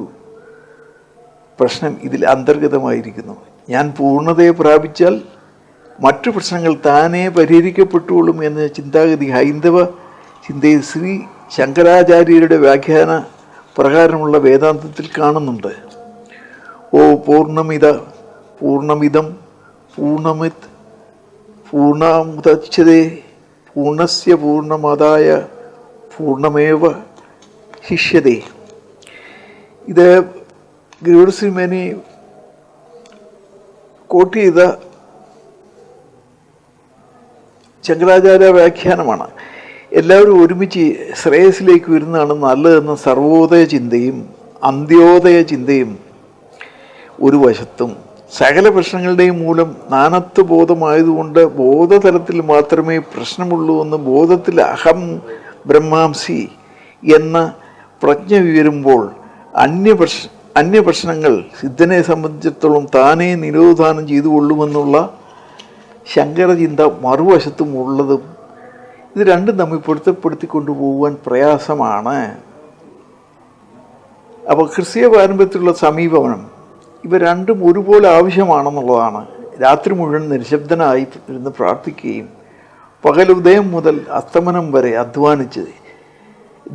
Speaker 2: പ്രശ്നം ഇതിൽ അന്തർഗതമായിരിക്കുന്നു. ഞാൻ പൂർണ്ണതയെ പ്രാപിച്ചാൽ മറ്റു പ്രശ്നങ്ങൾ താനേ പരിഹരിക്കപ്പെട്ടുകൊള്ളും എന്ന ചിന്താഗതി ഹൈന്ദവ ചിന്തയിൽ ശ്രീ ശങ്കരാചാര്യരുടെ വ്യാഖ്യാന പ്രകാരമുള്ള വേദാന്തത്തിൽ കാണുന്നുണ്ട്. ഓ പൂർണ്ണമിതം പൂർണ്ണമിത് പൂർണ്ണമുദച്യതേ പൂർണ്ണസ്യ പൂർണ്ണമാദായ പൂർണ്ണമേവ ശിഷ്യതേ. ഇത് ഗ്രിഗോറിയോസ് തിരുമേനി കോട്ട് ചെയ്ത ശങ്കരാചാര്യ വ്യാഖ്യാനമാണ്. എല്ലാവരും ഒരുമിച്ച് ശ്രേയസിലേക്ക് വരുന്നതാണ് നല്ലതെന്ന സർവോദയ ചിന്തയും അന്ത്യോദയ ചിന്തയും ഒരു വശത്തും, സകല പ്രശ്നങ്ങളുടെയും മൂലം നാനത്വ ബോധമായതുകൊണ്ട് ബോധതലത്തിൽ മാത്രമേ പ്രശ്നമുള്ളൂ എന്ന് ബോധത്തിൽ അഹം ബ്രഹ്മാംസി എന്ന പ്രജ്ഞ ഉയരുമ്പോൾ അന്യപ്രശ്നങ്ങൾ സിദ്ധനെ സംബന്ധിച്ചിടത്തോളം താനേ നിരോധാനം ചെയ്തുകൊള്ളുമെന്നുള്ള ശങ്കരചിന്ത മറുവശത്തും ഉള്ളതും ഇത് രണ്ടും തമ്മിൽ പൊരുത്തപ്പെടുത്തിക്കൊണ്ടു പോകുവാൻ പ്രയാസമാണ്. അപ്പോൾ ക്രിസ്തീയ പാരമ്പര്യത്തിലുള്ള സമീപനം ഇവ രണ്ടും ഒരുപോലെ ആവശ്യമാണെന്നുള്ളതാണ്. രാത്രി മുഴുവൻ നിശബ്ദനായി ഇരുന്ന് പ്രാർത്ഥിക്കുകയും പകലുദയം മുതൽ അസ്തമനം വരെ അധ്വാനിച്ച്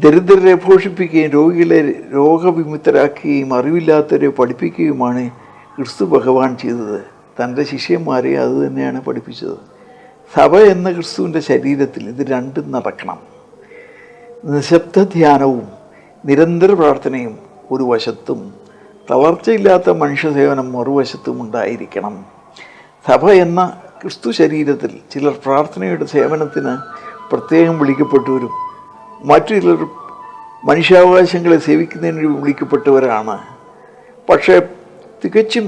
Speaker 2: ദരിദ്രരെ പോഷിപ്പിക്കുകയും രോഗികളെ രോഗവിമുക്തരാക്കുകയും അറിവില്ലാത്തവരെ പഠിപ്പിക്കുകയുമാണ് ക്രിസ്തു ഭഗവാൻ ചെയ്തത്. തൻ്റെ ശിഷ്യന്മാരെ അതുതന്നെയാണ് പഠിപ്പിച്ചത്. സഭ എന്ന ക്രിസ്തുവിൻ്റെ ശരീരത്തിൽ ഇത് രണ്ടും നടക്കണം. നിശബ്ദ ധ്യാനവും നിരന്തര പ്രാർത്ഥനയും ഒരു വശത്തും തളർച്ചയില്ലാത്ത മനുഷ്യസേവനം മറുവശത്തും ഉണ്ടായിരിക്കണം. സഭ എന്ന ക്രിസ്തു ശരീരത്തിൽ ചിലർ പ്രാർത്ഥനയുടെ സേവനത്തിന് പ്രത്യേകം വിളിക്കപ്പെട്ടവരും മറ്റു ചിലർ മനുഷ്യാവകാശങ്ങളെ സേവിക്കുന്നതിന് വിളിക്കപ്പെട്ടവരാണ്. പക്ഷേ തികച്ചും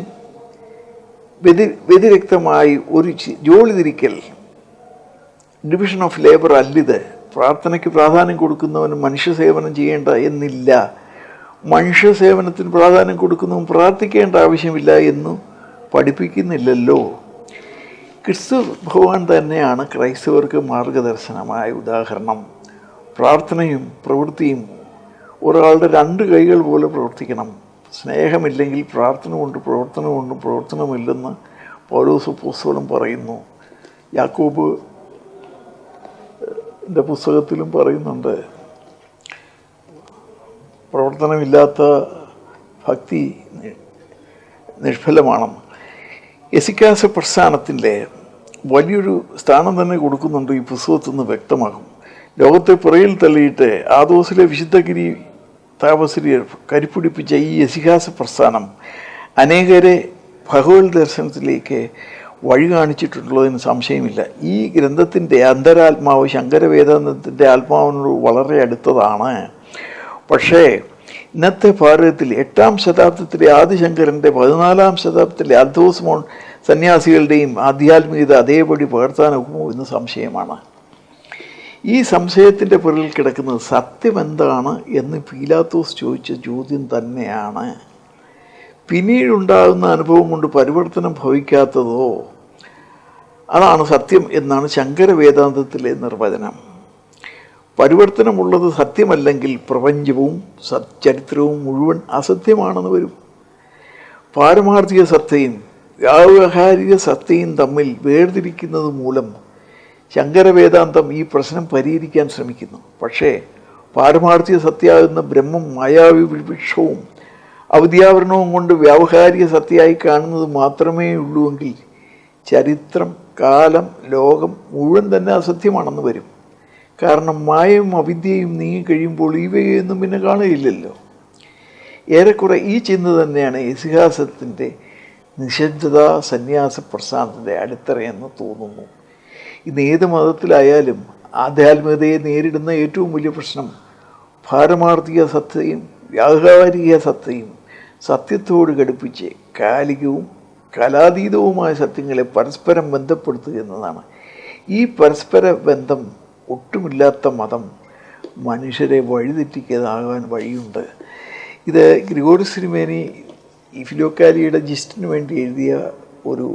Speaker 2: വ്യതിരിക്തമായി ഒരു ജോലി തിരിക്കൽ, ഡിവിഷൻ ഓഫ് ലേബർ അല്ലിത്. പ്രാർത്ഥനയ്ക്ക് പ്രാധാന്യം കൊടുക്കുന്നവന് മനുഷ്യസേവനം ചെയ്യേണ്ട എന്നില്ല, മനുഷ്യസേവനത്തിന് പ്രാധാന്യം കൊടുക്കുന്നവൻ പ്രാർത്ഥിക്കേണ്ട ആവശ്യമില്ല എന്നു പഠിപ്പിക്കുന്നില്ലല്ലോ. ക്രിസ്തു ഭഗവാൻ തന്നെയാണ് ക്രൈസ്തവർക്ക് മാർഗദർശനമായ ഉദാഹരണം. പ്രാർത്ഥനയും പ്രവൃത്തിയും ഒരാളുടെ രണ്ട് കൈകൾ പോലെ പ്രവർത്തിക്കണം. സ്നേഹമില്ലെങ്കിൽ പ്രാർത്ഥന കൊണ്ട് പ്രവർത്തനം കൊണ്ടും പ്രവർത്തനമില്ലെന്ന് പൗലോസ് അപ്പോസ്തലൻ പറയുന്നു. യാക്കോബ് എൻ്റെ പുസ്തകത്തിലും പറയുന്നുണ്ട്, പ്രവർത്തനമില്ലാത്ത ഭക്തി നിഷ്ഫലമാണെന്ന്. എസിക്കാസ് പ്രസ്ഥാനത്തിൻ്റെ വലിയൊരു സ്ഥാനം തന്നെ കൊടുക്കുന്നുണ്ട് ഈ പുസ്തകത്തിൽ നിന്ന് വ്യക്തമാകും. ലോകത്തെ പുറയിൽ തള്ളിയിട്ട് ആദോസിലെ വിശുദ്ധഗിരി താപസിരിയർ കരിപ്പിടിപ്പിച്ച ഈ എസിക്കാസ് പ്രസ്ഥാനം അനേകരെ ഭഗവത് ദർശനത്തിലേക്ക് വഴി കാണിച്ചിട്ടുള്ളതിന് സംശയമില്ല. ഈ ഗ്രന്ഥത്തിൻ്റെ അന്തരാത്മാവ് ശങ്കരവേദാന്തത്തിൻ്റെ ആത്മാവിനോട് വളരെ അടുത്തതാണ്. പക്ഷേ ഇന്നത്തെ ഭാരതത്തിൽ 8-ാം ശതാബ്ദത്തിലെ ആദിശങ്കരൻ്റെ 14-ാം ശതാബ്ദത്തിലെ അൽദോസ് സന്യാസികളുടെയും ആധ്യാത്മികത അതേപടി പകർത്താനൊക്കുമോ എന്ന് സംശയമാണ്. ഈ സംശയത്തിൻ്റെ പുറകിൽ കിടക്കുന്നത് സത്യമെന്താണ് എന്ന് പീലാത്തോസ് ചോദിച്ച ചോദ്യം തന്നെയാണ്. പിന്നീടുണ്ടാകുന്ന അനുഭവം കൊണ്ട് പരിവർത്തനം ഭവിക്കാത്തതോ അതാണ് സത്യം എന്നാണ് ശങ്കര വേദാന്തത്തിലെ നിർവചനം. പരിവർത്തനമുള്ളത് സത്യമല്ലെങ്കിൽ പ്രപഞ്ചവും ചരിത്രവും മുഴുവൻ അസത്യമാണെന്ന് വരും. പാരമാർത്ഥിക സത്തയും വ്യാവഹാരിക സത്തയും തമ്മിൽ വേർതിരിക്കുന്നത് മൂലം ശങ്കരവേദാന്തം ഈ പ്രശ്നം പരിഹരിക്കാൻ ശ്രമിക്കുന്നു. പക്ഷേ പാരമാർത്ഥിക സത്യമാകുന്ന ബ്രഹ്മം മായാവി വിവക്ഷവും അവധ്യാവരണവും കൊണ്ട് വ്യാവഹാരിക സത്യമായി കാണുന്നത് മാത്രമേ ഉള്ളൂവെങ്കിൽ ചരിത്രം, കാലം, ലോകം മുഴുവൻ തന്നെ അസത്യമാണെന്ന് വരും. കാരണം മായയും അവിദ്യയും നീങ്ങിക്കഴിയുമ്പോൾ ഇവയൊന്നും പിന്നെ കാണുകയില്ലല്ലോ. ഏറെക്കുറെ ഈ ചിന്ത തന്നെയാണ് ഇതിഹാസത്തിൻ്റെ നിശബ്ദത സന്യാസ പ്രസ്ഥാനത്തിൻ്റെ അടിത്തറയെന്ന് തോന്നുന്നു. ഇന്ന് ഏത് മതത്തിലായാലും ആധ്യാത്മികതയെ നേരിടുന്ന ഏറ്റവും വലിയ പ്രശ്നം പാരമാർത്ഥിക സത്തയും വ്യാവഹാരിക സത്തയും സത്യത്തോട് ഘടിപ്പിച്ച് കാലികവും കലാതീതവുമായ സത്യങ്ങളെ പരസ്പരം ബന്ധപ്പെടുത്തുക എന്നതാണ്. ഈ പരസ്പര ബന്ധം ഒട്ടുമില്ലാത്ത മതം മനുഷ്യരെ വഴിതെറ്റിക്കാതാകാൻ വഴിയുണ്ട്. ഇത് ഗ്രിഗോറിയോസ് തിരുമേനി ഈ ഫിലോക്കാലിയുടെ ജിസ്റ്റിന് വേണ്ടി എഴുതിയ ഒരു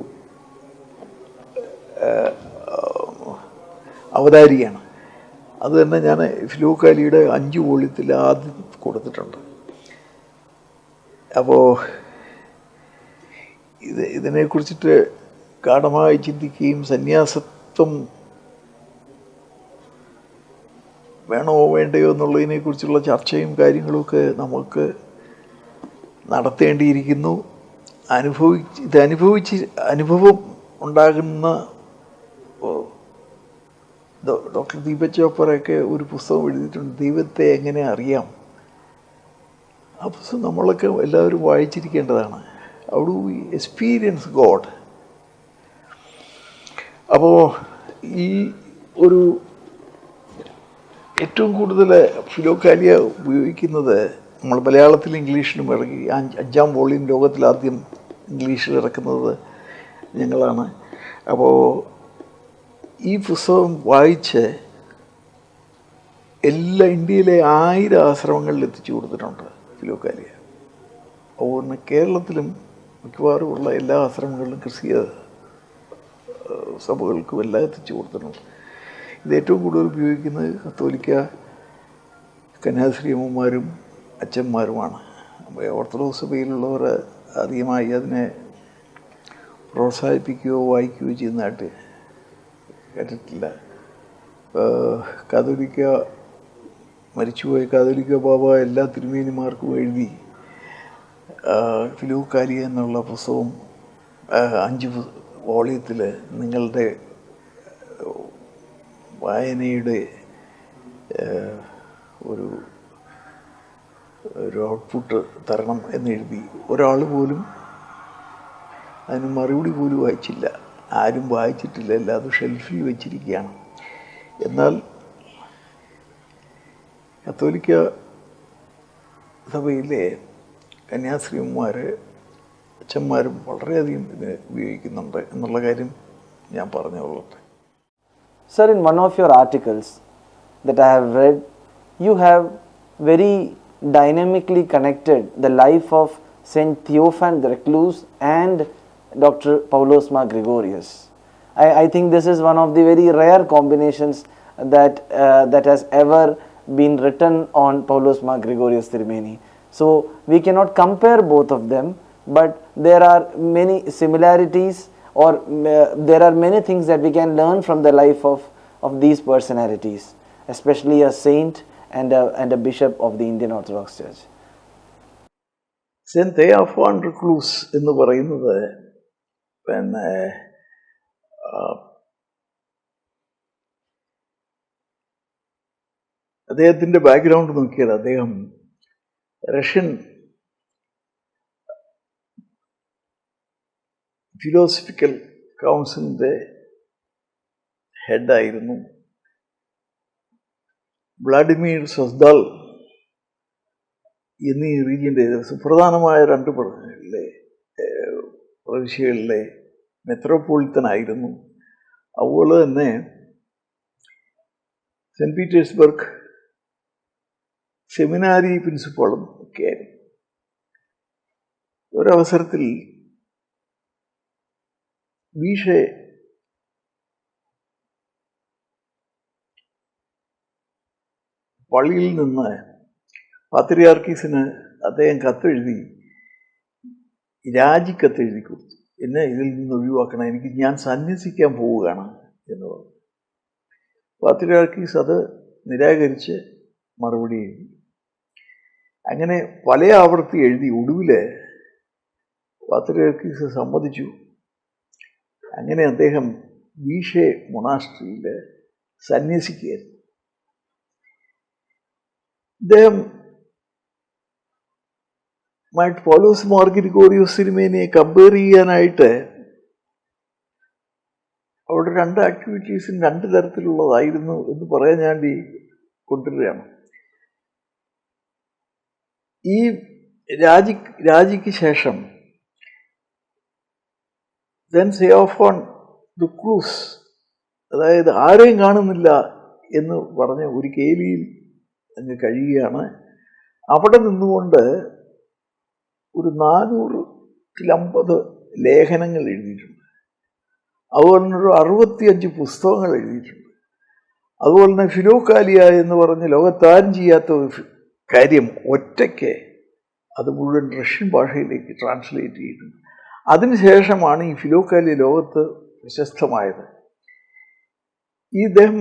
Speaker 2: അവതാരികയാണ്. അത് തന്നെ ഞാൻ ഫിലോക്കാലിയുടെ 5 വോള്യത്തിൽ ആദ്യം കൊടുത്തിട്ടുണ്ട്. അപ്പോൾ ഇതിനെക്കുറിച്ചിട്ട് ഗാഢമായി ചിന്തിക്കുകയും സന്യാസത്വം വേണോ വേണ്ടയോ എന്നുള്ളതിനെക്കുറിച്ചുള്ള ചർച്ചയും കാര്യങ്ങളുമൊക്കെ നമുക്ക് നടത്തേണ്ടിയിരിക്കുന്നു. അനുഭവം ഉണ്ടാകുന്ന ഡോക്ടർ ദീപക് ചോപ്രയൊക്കെ ഒരു പുസ്തകം എഴുതിയിട്ടുണ്ട്, ദൈവത്തെ എങ്ങനെ അറിയാം. ആ പുസ്തകം നമ്മളൊക്കെ എല്ലാവരും വായിച്ചിരിക്കേണ്ടതാണ്. How do we experience God. അപ്പോൾ ഈ ഒരു ഏറ്റവും കൂടുതൽ ഫിലോക്കാലിയ ഉപയോഗിക്കുന്നത് നമ്മൾ മലയാളത്തിലും ഇംഗ്ലീഷിലും ഇറങ്ങി 5-ാം വോളിയം ലോകത്തിലാദ്യം ഇംഗ്ലീഷിൽ ഇറക്കുന്നത് ഞങ്ങളാണ്. അപ്പോൾ ഈ പുസ്തകം വായിച്ച് എല്ലാ ഇന്ത്യയിലെ 1000 ആശ്രമങ്ങളിൽ എത്തിച്ചു കൊടുത്തിട്ടുണ്ട് ഫിലോക്കാലിയ. അതുകൊണ്ട് കേരളത്തിലും മിക്കവാറും ഉള്ള എല്ലാ ആശ്രമങ്ങളിലും ക്രിസ്തീയ സഭകൾക്കും എല്ലാം എത്തിച്ചു കൊടുത്തിട്ടുണ്ട്. ഇത് ഏറ്റവും കൂടുതൽ ഉപയോഗിക്കുന്നത് കത്തോലിക്ക കന്യാസ്ത്രീയമ്മമാരും അച്ഛന്മാരുമാണ്. അപ്പോൾ ഓർത്തഡോക്സ് സഭയിലുള്ളവർ അധികമായി അതിനെ പ്രോത്സാഹിപ്പിക്കുകയോ വായിക്കുകയോ ചെയ്യുന്നതായിട്ട് കേട്ടിട്ടില്ല. കാതോലിക്ക മരിച്ചുപോയ കാതോലിക്ക ബാബ എല്ലാ തിരുമേനിമാർക്കും എഴുതി ഫിലോക്കാലിയ എന്നുള്ള പുസ്തകം 5 വോളിയത്തിൽ നിങ്ങളുടെ വായനയുടെ ഒരു ഔട്ട്പുട്ട് തരണം എന്നെഴുതി. ഒരാൾ പോലും അതിന് മറുപടി പോലും വായിച്ചില്ല, ആരും വായിച്ചിട്ടില്ല, എല്ലാതും ഷെൽഫിൽ വെച്ചിരിക്കുകയാണ്. എന്നാൽ കത്തോലിക്ക സഭയിലെ കന്യാസ്ത്രീമാർ അച്ഛന്മാരും വളരെയധികം ഇതിനെ ഉപയോഗിക്കുന്നുണ്ട് എന്നുള്ള കാര്യം ഞാൻ പറഞ്ഞുകൊള്ളട്ടെ.
Speaker 1: Sir, in one of your articles that I have read, you have very dynamically connected the life of Saint Theophan the Recluse and Dr. Paulos Mar Gregorius. I think this is one of the very rare combinations that has ever been written on Paulos Mar Gregorius Tirumeni. So we cannot compare both of them, but there are many similarities, or there are many things that we can learn from the life of these personalities, especially a saint and a bishop of the Indian Orthodox Church.
Speaker 2: Saint Theophan Recluse എന്ന് പറയുന്നത് പിന്നെ അദ്ദേഹത്തിൻ്റെ background നോക്കിയാൽ അദ്ദേഹം Russian philosophical കൗൺസിലിൻ്റെ ഹെഡായിരുന്നു. Vladimir സൊസ്ദാൽ എന്നീ റീജിയൻ്റെ സുപ്രധാനമായ 2 പ്രവിശ്യകളിലെ മെത്രോപൊളിത്തനായിരുന്നു. അതുപോലെ തന്നെ സെൻറ്റ് പീറ്റേഴ്സ്ബർഗ് സെമിനാരി പ്രിൻസിപ്പാളും ഒക്കെയായിരുന്നു. ഒരവസരത്തിൽ വീഷെ പള്ളിയിൽ നിന്ന് പാത്രിയാർക്കീസിന് അദ്ദേഹം കത്തെഴുതി, രാജിക്കത്തെഴുതി കൊടുത്തു. എന്നെ ഇതിൽ നിന്ന് ഒഴിവാക്കണം, ഞാൻ സന്യസിക്കാൻ പോവുകയാണ് എന്ന് പറഞ്ഞു. പാത്രിയാർക്കീസ് അത് നിരാകരിച്ച് മറുപടി എഴുതി. അങ്ങനെ പല ആവർത്തി എഴുതി. ഒടുവിൽ പാത്രിയാർക്കീസ് സമ്മതിച്ചു. അങ്ങനെ അദ്ദേഹം വീഷെ മൊണാസ്ട്രിയിൽ സന്യസിക്കുകയായിരുന്നു. അദ്ദേഹം പൗലോസ് മാർ ഗ്രിഗോറിയോസ് തിരുമേനിയെ കമ്പയർ ചെയ്യാനായിട്ട് അവിടെ 2 ആക്ടിവിറ്റീസും 2 തരത്തിലുള്ളതായിരുന്നു എന്ന് പറയാൻ ഞാൻ കൊണ്ടുവരികയാണ്. ഈ രാജിക്ക് ശേഷം തെയോഫാൻ റിക്ലൂസ്, അതായത് ആരെയും കാണുന്നില്ല എന്ന് പറഞ്ഞ് ഒരു കേലിയിൽ അങ്ങ് കഴിയുകയാണ്. അവിടെ നിന്നുകൊണ്ട് ഒരു 450 ലേഖനങ്ങൾ എഴുതിയിട്ടുണ്ട്. അതുപോലെ തന്നെ ഒരു 65 പുസ്തകങ്ങൾ എഴുതിയിട്ടുണ്ട്. അതുപോലെ തന്നെ ഫിലോക്കാലിയ എന്ന് പറഞ്ഞ് ലോകത്താരും ചെയ്യാത്ത ഒരു കാര്യം ഒറ്റയ്ക്ക് അത് മുഴുവൻ റഷ്യൻ ഭാഷയിലേക്ക് ട്രാൻസ്ലേറ്റ് ചെയ്തിട്ടുണ്ട്. അതിനുശേഷമാണ് ഈ ഫിലോക്കാലിയ ലോകത്ത് പ്രശസ്തമായത്. ഈ ഇദ്ദേഹം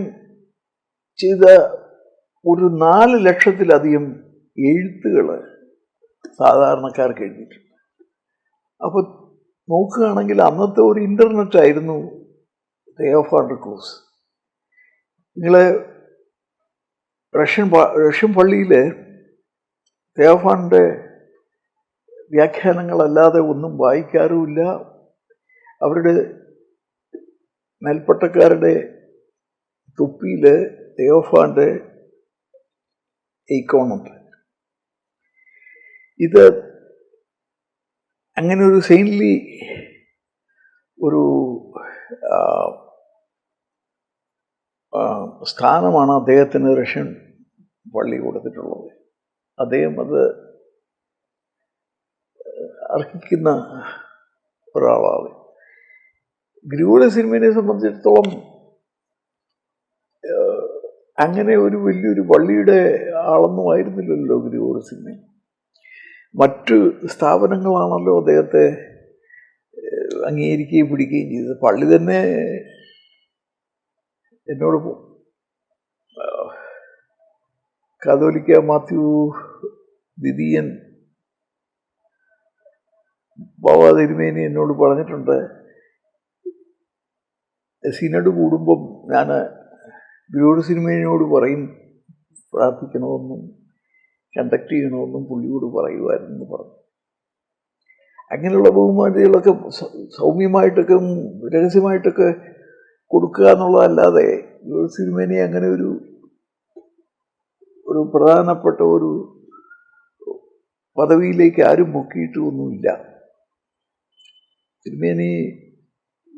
Speaker 2: ചെയ്ത ഒരു 4 ലക്ഷത്തിലധികം എഴുത്തുകൾ സാധാരണക്കാർക്ക് എഴുതിയിട്ടുണ്ട്. അപ്പോൾ നോക്കുകയാണെങ്കിൽ അന്നത്തെ ഒരു ഇൻ്റർനെറ്റ് ആയിരുന്നു തെയോഫാൻ റിക്ലൂസ്. നിങ്ങൾ റഷ്യൻ പള്ളിയിൽ തെയോഫാൻ്റെ വ്യാഖ്യാനങ്ങളല്ലാതെ ഒന്നും വായിക്കാറുമില്ല. അവരുടെ മേൽപ്പട്ടക്കാരുടെ തൊപ്പിയിൽ തെയോഫാൻ്റെ ഐക്കോണുണ്ട്. ഇത് അങ്ങനെ ഒരു സെയിൻലി ഒരു സ്ഥാനമാണ് അദ്ദേഹത്തിന് റഷ്യൻ പള്ളി കൊടുത്തിട്ടുള്ളത്. അദ്ദേഹം അത് അർഹിക്കുന്ന ഒരാളാണ്. ഗ്രിഗോറിയോസ് തിരുമേനിയെ സംബന്ധിച്ചിടത്തോളം അങ്ങനെ ഒരു വലിയൊരു പള്ളിയുടെ ആളൊന്നും ആയിരുന്നില്ലല്ലോ ഗ്രിഗോറി സിനിമേനി. മറ്റു സ്ഥാപനങ്ങളാണല്ലോ അദ്ദേഹത്തെ അംഗീകരിക്കുകയും പിടിക്കുകയും ചെയ്തത്. പള്ളി തന്നെ എന്നോട് കാതോലിക്ക മാത്യു ദ്വിതീയൻ ബാവ തിരുമേനി എന്നോട് പറഞ്ഞിട്ടുണ്ട്, സിനഡ് കൂടുമ്പം ഞാൻ ഗ്രിഗോറി തിരുമേനിയോട് പറയും പ്രാർത്ഥിക്കണമെന്നും കണ്ടക്ട് ചെയ്യണമെന്നും പുള്ളിയോട് പറയുമായിരുന്നു പറഞ്ഞു. അങ്ങനെയുള്ള ബഹുമാനതകളൊക്കെ സൗമ്യമായിട്ടൊക്കെ രഹസ്യമായിട്ടൊക്കെ കൊടുക്കുക എന്നുള്ളതല്ലാതെ ഗ്രിഗോറി തിരുമേനി അങ്ങനെ ഒരു പ്രധാനപ്പെട്ട ഒരു പദവിയിലേക്ക് ആരും പൊക്കിയിട്ടൊന്നുമില്ല. തിരുമേനി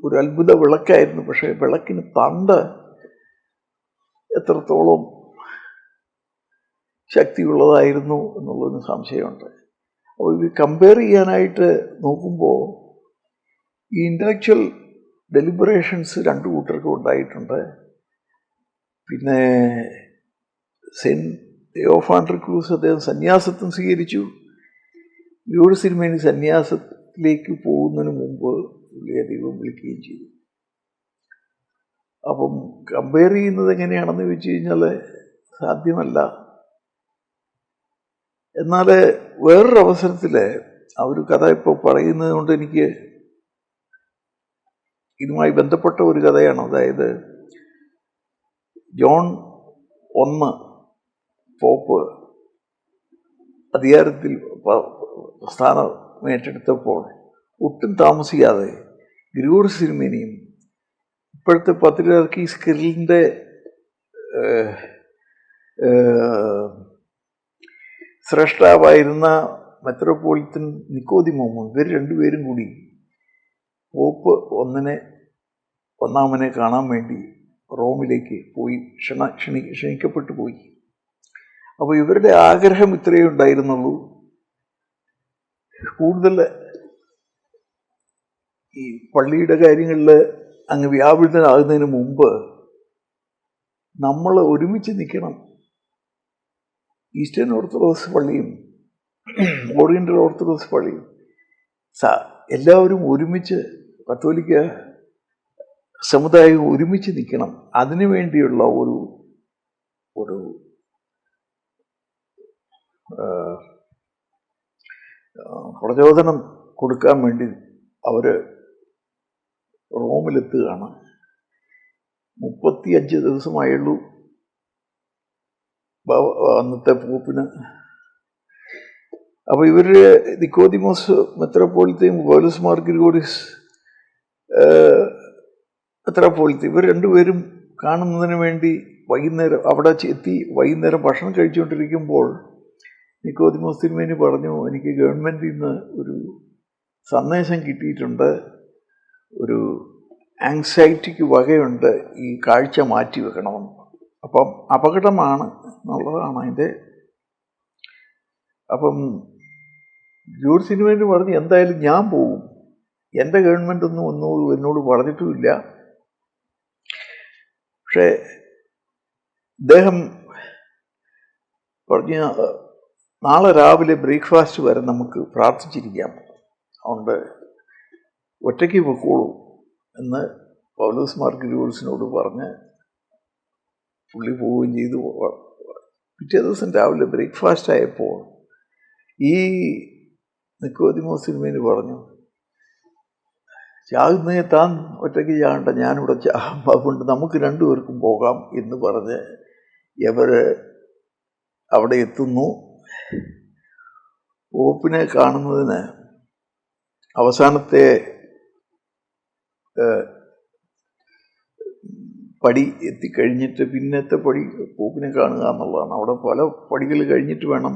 Speaker 2: ഒരു അത്ഭുത വിളക്കായിരുന്നു. പക്ഷേ വിളക്കിന് തണ്ട് എത്രത്തോളം ശക്തിയുള്ളതായിരുന്നു എന്നുള്ളതിന് സംശയമുണ്ട്. അപ്പോൾ ഇത് കമ്പയർ ചെയ്യാനായിട്ട് നോക്കുമ്പോൾ ഈ ഇൻ്റലക്ച്വൽ ഡെലിബറേഷൻസ് രണ്ടു കൂട്ടർക്കും ഉണ്ടായിട്ടുണ്ട്. പിന്നെ സെൻറ്റ് തിയോഫാൻഡർ ക്രൂസ് അദ്ദേഹം സന്യാസത്വം സ്വീകരിച്ചു. ഗ്രിഗോറി തിരുമേനി സന്യാസത്തിലേക്ക് പോകുന്നതിന് മുമ്പ് പുള്ളിയെ ദൈവം വിളിക്കുകയും ചെയ്തു. അപ്പം കമ്പയർ ചെയ്യുന്നത് എങ്ങനെയാണെന്ന് ചോദിച്ചു കഴിഞ്ഞാൽ സാധ്യമല്ല. എന്നാൽ വേറൊരു അവസരത്തിൽ ആ ഒരു കഥ ഇപ്പോൾ പറയുന്നത് കൊണ്ട് എനിക്ക് ഇതുമായി ബന്ധപ്പെട്ട ഒരു കഥയാണ്. അതായത് ജോൺ 1 പോപ്പ് അധികാരത്തിൽ സ്ഥാനം ഏറ്റെടുത്തപ്പോൾ ഒട്ടും താമസിയാതെ ഗ്രിഗോറി തിരുമേനിയും ഇപ്പോഴത്തെ പത്രിയാർക്കീസ് കിറിലിൻ്റെ ശ്രേഷ്ഠാവായിരുന്ന മെത്രോപൊളിത്തൻ നിക്കോദിമോസും ഇവർ രണ്ടുപേരും കൂടി പോപ്പ് ഒന്നാമനെ കാണാൻ വേണ്ടി റോമിലേക്ക് പോയി ക്ഷണിക്കപ്പെട്ടു പോയി. അപ്പോൾ ഇവരുടെ ആഗ്രഹം ഇത്രയേ ഉണ്ടായിരുന്നുള്ളൂ. കൂടുതൽ ഈ പള്ളിയുടെ കാര്യങ്ങളിൽ അങ്ങ് വ്യാപൃതനാകുന്നതിന് മുമ്പ് നമ്മൾ ഒരുമിച്ച് നിൽക്കണം. ഈസ്റ്റേൺ ഓർത്തഡോക്സ് പള്ളിയും ഓറിയൻ്റൽ ഓർത്തഡോക്സ് പള്ളിയും എല്ലാവരും ഒരുമിച്ച്, കത്തോലിക്ക സമുദായം ഒരുമിച്ച് നിൽക്കണം. അതിനു വേണ്ടിയുള്ള ഒരു പ്രചോദനം കൊടുക്കാൻ വേണ്ടി അവർ റോമിലെത്തുകയാണ്. 35 ദിവസമായുള്ളൂ അന്നത്തെ പോപ്പിന്. അപ്പോൾ ഇവർ നിക്കോദിമോസ് മെത്രോപൊളിത്തയും പൗലോസ് മാർ ഗ്രിഗോറിയോസ് മെത്രോപൊളിത്ത ഇവർ രണ്ടുപേരും കാണുന്നതിന് വേണ്ടി വൈകുന്നേരം അവിടെ എത്തി. വൈകുന്നേരം ഭക്ഷണം കഴിച്ചുകൊണ്ടിരിക്കുമ്പോൾ നിക്കോദിമോസ് തിരുമേനി പറഞ്ഞു, എനിക്ക് ഗവൺമെൻറ്റിൽ നിന്ന് ഒരു സന്ദേശം കിട്ടിയിട്ടുണ്ട്, ഒരു ആങ്സൈറ്റിക്ക് വകയുണ്ട്, ഈ കാഴ്ച മാറ്റി വെക്കണമെന്ന്. അപ്പം അപകടമാണ് എന്നുള്ളതാണ് അതിൻ്റെ. അപ്പം ഗ്രിഗോറി തിരുമേനി പറഞ്ഞു, എന്തായാലും ഞാൻ പോകും, എൻ്റെ ഗവൺമെൻറ് ഒന്നും എന്നോട് പറഞ്ഞിട്ടുമില്ല. പക്ഷേ അദ്ദേഹം പറഞ്ഞ നാളെ രാവിലെ ബ്രേക്ക്ഫാസ്റ്റ് വരെ നമുക്ക് പ്രാർത്ഥിച്ചിരിക്കാം, അതുകൊണ്ട് ഒറ്റയ്ക്ക് പൊക്കോളൂ എന്ന് പൗലോസ് മാർ ഗ്രിഗോറിയോസിനോട് പറഞ്ഞ് പുള്ളി പോവുകയും ചെയ്തു. പിറ്റേ ദിവസം രാവിലെ ബ്രേക്ക്ഫാസ്റ്റ് ആയപ്പോൾ ഈ നിക്കോദിമോസ് തിരുമേനി പറഞ്ഞു, ചാകുന്നേ താൻ ഒറ്റയ്ക്ക് ചാകണ്ട, ഞാനിവിടെ അതുകൊണ്ട് നമുക്ക് രണ്ടുപേർക്കും പോകാം എന്ന് പറഞ്ഞ് ഇവർ അവിടെ എത്തുന്നു. പോപ്പിനെ കാണുന്നതിന് അവസാനത്തെ പടി എത്തിക്കഴിഞ്ഞിട്ട് പിന്നത്തെ പടി പോപ്പിനെ കാണുക എന്നുള്ളതാണ്. അവിടെ പല പടികൾ കഴിഞ്ഞിട്ട് വേണം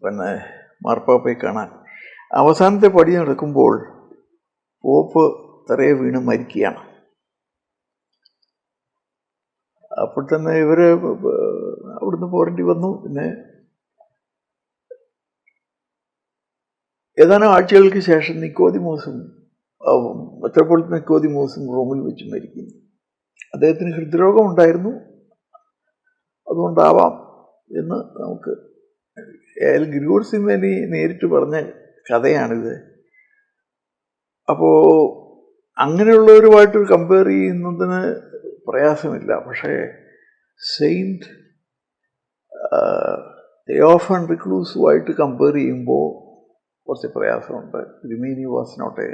Speaker 2: പിന്നെ മാർപ്പാപ്പയെ കാണാൻ. അവസാനത്തെ പടി നടക്കുമ്പോൾ പോപ്പ് തറയെ വീണ് മരിക്കുകയാണ്. അപ്പോൾ തന്നെ ഇവർ അവിടുന്ന് പോരേണ്ടി വന്നു. പിന്നെ ഏതാനും ആഴ്ചകൾക്ക് ശേഷം നിക്കോദിമോസും മെത്രോപൊളിത്തൻ നിക്കോദിമോസും റോമിൽ വെച്ച് മരിക്കുന്നു. അദ്ദേഹത്തിന് ഹൃദ്രോഗം ഉണ്ടായിരുന്നു. അതുകൊണ്ടാവാം എന്ന് നമുക്ക് ഗ്രിഗോറി തിരുമേനി നേരിട്ട് പറഞ്ഞ കഥയാണിത്. അപ്പോൾ അങ്ങനെയുള്ളവരുമായിട്ട് കമ്പയർ ചെയ്യുന്നതിന് പ്രയാസമില്ല. പക്ഷേ സെയിൻറ്റ് തിയോഫാൻ റിക്ലൂസുമായിട്ട് കമ്പയർ ചെയ്യുമ്പോൾ കുറച്ച് പ്രയാസമുണ്ട്. തിരുമേനി വാസ് നോട്ട് എ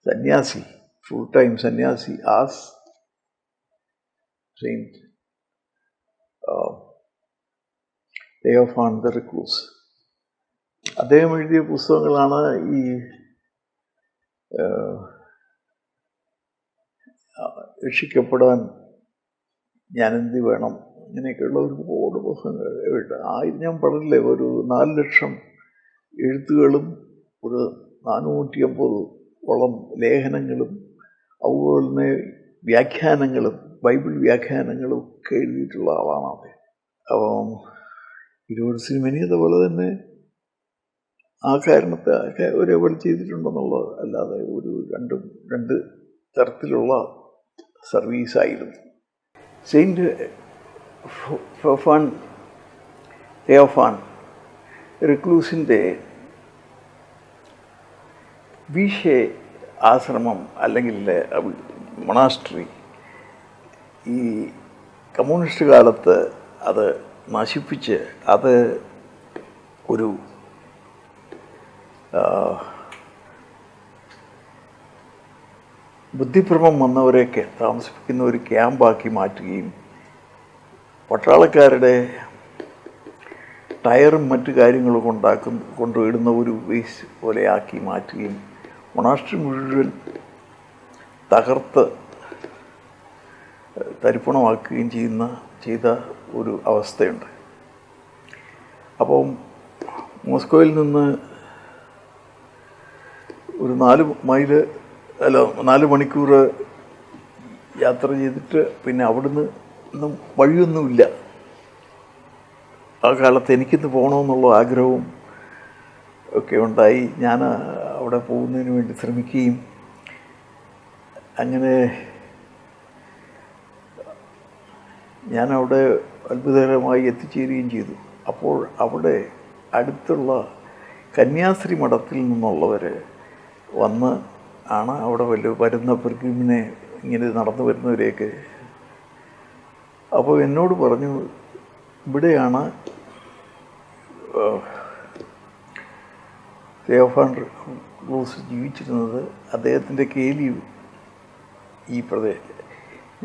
Speaker 2: സന്യാസി, ഫുൾ ടൈം സന്യാസി ആസ് സെയിൻറ്റ് തിയോഫാൻ ദ റിക്ലൂസ്. അദ്ദേഹം എഴുതിയ പുസ്തകങ്ങളാണ് ഈ രക്ഷിക്കപ്പെടാൻ ഞാനെന്ത് വേണം, ഇങ്ങനെയൊക്കെയുള്ള ഒരുപാട് പുസ്തകങ്ങൾ. ഞാൻ പറഞ്ഞില്ലേ, ഒരു 4 ലക്ഷം എഴുത്തുകളും ഒരു 450 ലേഖനങ്ങളും അതുപോലെ തന്നെ വ്യാഖ്യാനങ്ങളും ബൈബിൾ വ്യാഖ്യാനങ്ങളും ഒക്കെ എഴുതിയിട്ടുള്ള ആളാണ് അദ്ദേഹം. അപ്പം ഗ്രിഗോറി തിരുമേനി അതുപോലെ തന്നെ ആ കാരണത്തെ ഒരേപോലെ ചെയ്തിട്ടുണ്ടെന്നുള്ളത് അല്ലാതെ ഒരു രണ്ട് തരത്തിലുള്ള സർവീസായിരുന്നു. സെയിൻറ്റ് തിയോഫാൻ റിക്ലൂസിൻ്റെ വീഷെ ആശ്രമം അല്ലെങ്കിൽ മൊണാസ്ട്രി ഈ കമ്മ്യൂണിസ്റ്റ് കാലത്ത് അത് നശിപ്പിച്ച് അത് ഒരു ബുദ്ധിഭ്രമം വന്നവരെയൊക്കെ താമസിപ്പിക്കുന്ന ഒരു ക്യാമ്പാക്കി മാറ്റുകയും പട്ടാളക്കാരുടെ ടയറും മറ്റു കാര്യങ്ങളും കൊണ്ടുപോയിടുന്ന ഒരു വേസ്റ്റ് പോലെ ആക്കി മാറ്റുകയും മൊണാസ്ട്രി മുഴുവൻ തകർത്ത് തരിപ്പണമാക്കുകയും ചെയ്ത ഒരു അവസ്ഥയുണ്ട്. അപ്പം മോസ്കോയിൽ നിന്ന് ഒരു 4 മണിക്കൂർ യാത്ര ചെയ്തിട്ട് പിന്നെ അവിടുന്ന് ഒന്നും വഴിയൊന്നുമില്ല. ആ കാലത്ത് എനിക്കിന്ന് പോകണമെന്നുള്ള ആഗ്രഹവും ഒക്കെ ഉണ്ടായി. ഞാൻ അവിടെ പോകുന്നതിന് വേണ്ടി ശ്രമിക്കുകയും അങ്ങനെ ഞാനവിടെ അത്ഭുതകരമായി എത്തിച്ചേരുകയും ചെയ്തു. അപ്പോൾ അവിടെ അടുത്തുള്ള കന്യാസ്ത്രീ മഠത്തിൽ നിന്നുള്ളവർ വന്ന് ആണ് അവിടെ വരുന്ന പിൽഗ്രിമിനെ ഇങ്ങനെ നടന്നു വരുന്നവരെയൊക്കെ. അപ്പോൾ എന്നോട് പറഞ്ഞു, ഇവിടെയാണ് തിയോഫാൻ റിക്ലൂസ് ജീവിച്ചിരുന്നത്, അദ്ദേഹത്തിൻ്റെ കേലി ഈ പ്രദേശം.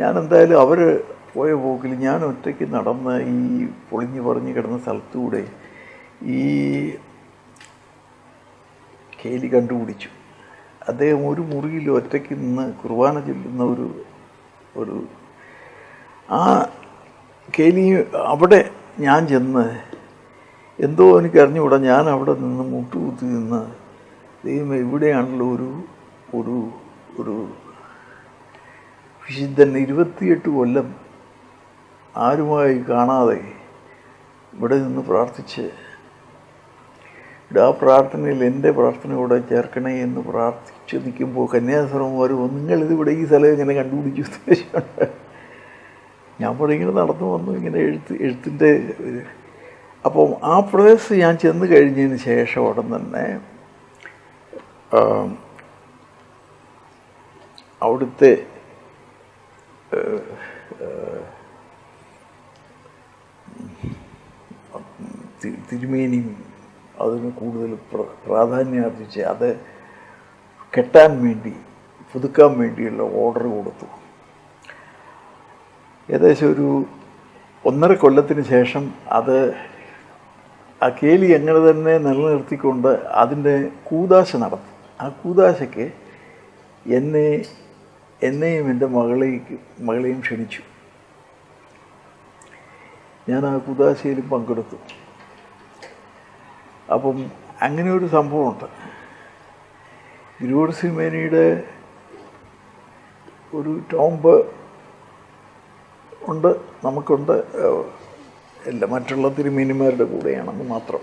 Speaker 2: ഞാൻ എന്തായാലും അവർ പോയ പോക്കിൽ ഞാൻ ഒറ്റയ്ക്ക് നടന്ന് ഈ പൊളിഞ്ഞു പറഞ്ഞു കിടന്ന സ്ഥലത്തൂടെ ഈ കേലി കണ്ടുപിടിച്ചു. അദ്ദേഹം ഒരു മുറിയിൽ ഒറ്റയ്ക്ക് നിന്ന് കുർബാന ചൊല്ലുന്ന ഒരു ആ കേലി. അവിടെ ഞാൻ ചെന്ന് എന്തോ എനിക്ക് അറിഞ്ഞുകൂടാ, ഞാൻ അവിടെ നിന്ന് മുട്ടുകുത്തി നിന്ന്, ദൈവം ഇവിടെയാണല്ലോ ഒരു വിശുദ്ധൻ 28 കൊല്ലം ആരുമായി കാണാതെ ഇവിടെ നിന്ന് പ്രാർത്ഥിച്ച്, ആ പ്രാർത്ഥനയിൽ എൻ്റെ പ്രാർത്ഥന കൂടെ ചേർക്കണേ എന്ന് പ്രാർത്ഥിച്ച് നിൽക്കുമ്പോൾ കന്യാസ്വാമിമാർ നിങ്ങളിതിവിടെ ഈ സ്ഥലം ഇങ്ങനെ കണ്ടുപിടിച്ചു. ഞാൻ ഇവിടെ ഇങ്ങനെ നടന്നു വന്നു, ഇങ്ങനെ എഴുത്തിൻ്റെ. അപ്പം ആ പ്രദേശത്ത് ഞാൻ ചെന്ന് കഴിഞ്ഞതിന് ശേഷം ഉടൻ തന്നെ അവിടുത്തെ തിരുമേനിയും അതിന് കൂടുതൽ പ്രാധാന്യം അർപ്പിച്ച് അത് കെട്ടാൻ വേണ്ടി, പുതുക്കാൻ വേണ്ടിയുള്ള ഓർഡർ കൊടുത്തു. ഏകദേശം ഒരു 1.5 കൊല്ലത്തിന് ശേഷം അത് ആ കേലി എങ്ങനെ തന്നെ നിലനിർത്തിക്കൊണ്ട് അതിൻ്റെ കൂദാശ നടത്തി. ആ കൂദാശയ്ക്ക് എന്നെയും എൻ്റെ മകളെയും ക്ഷണിച്ചു. ഞാൻ ആ കൂദാശയിലും പങ്കെടുത്തു. അപ്പം അങ്ങനെ ഒരു സംഭവമുണ്ട്. ഗ്രിഗോറി തിരുമേനിയുടെ ഒരു ടോംബ് ഉണ്ട്, നമുക്കുണ്ട്. മറ്റുള്ള തിരുമേനിമാരുടെ കൂടെയാണെന്ന് മാത്രം.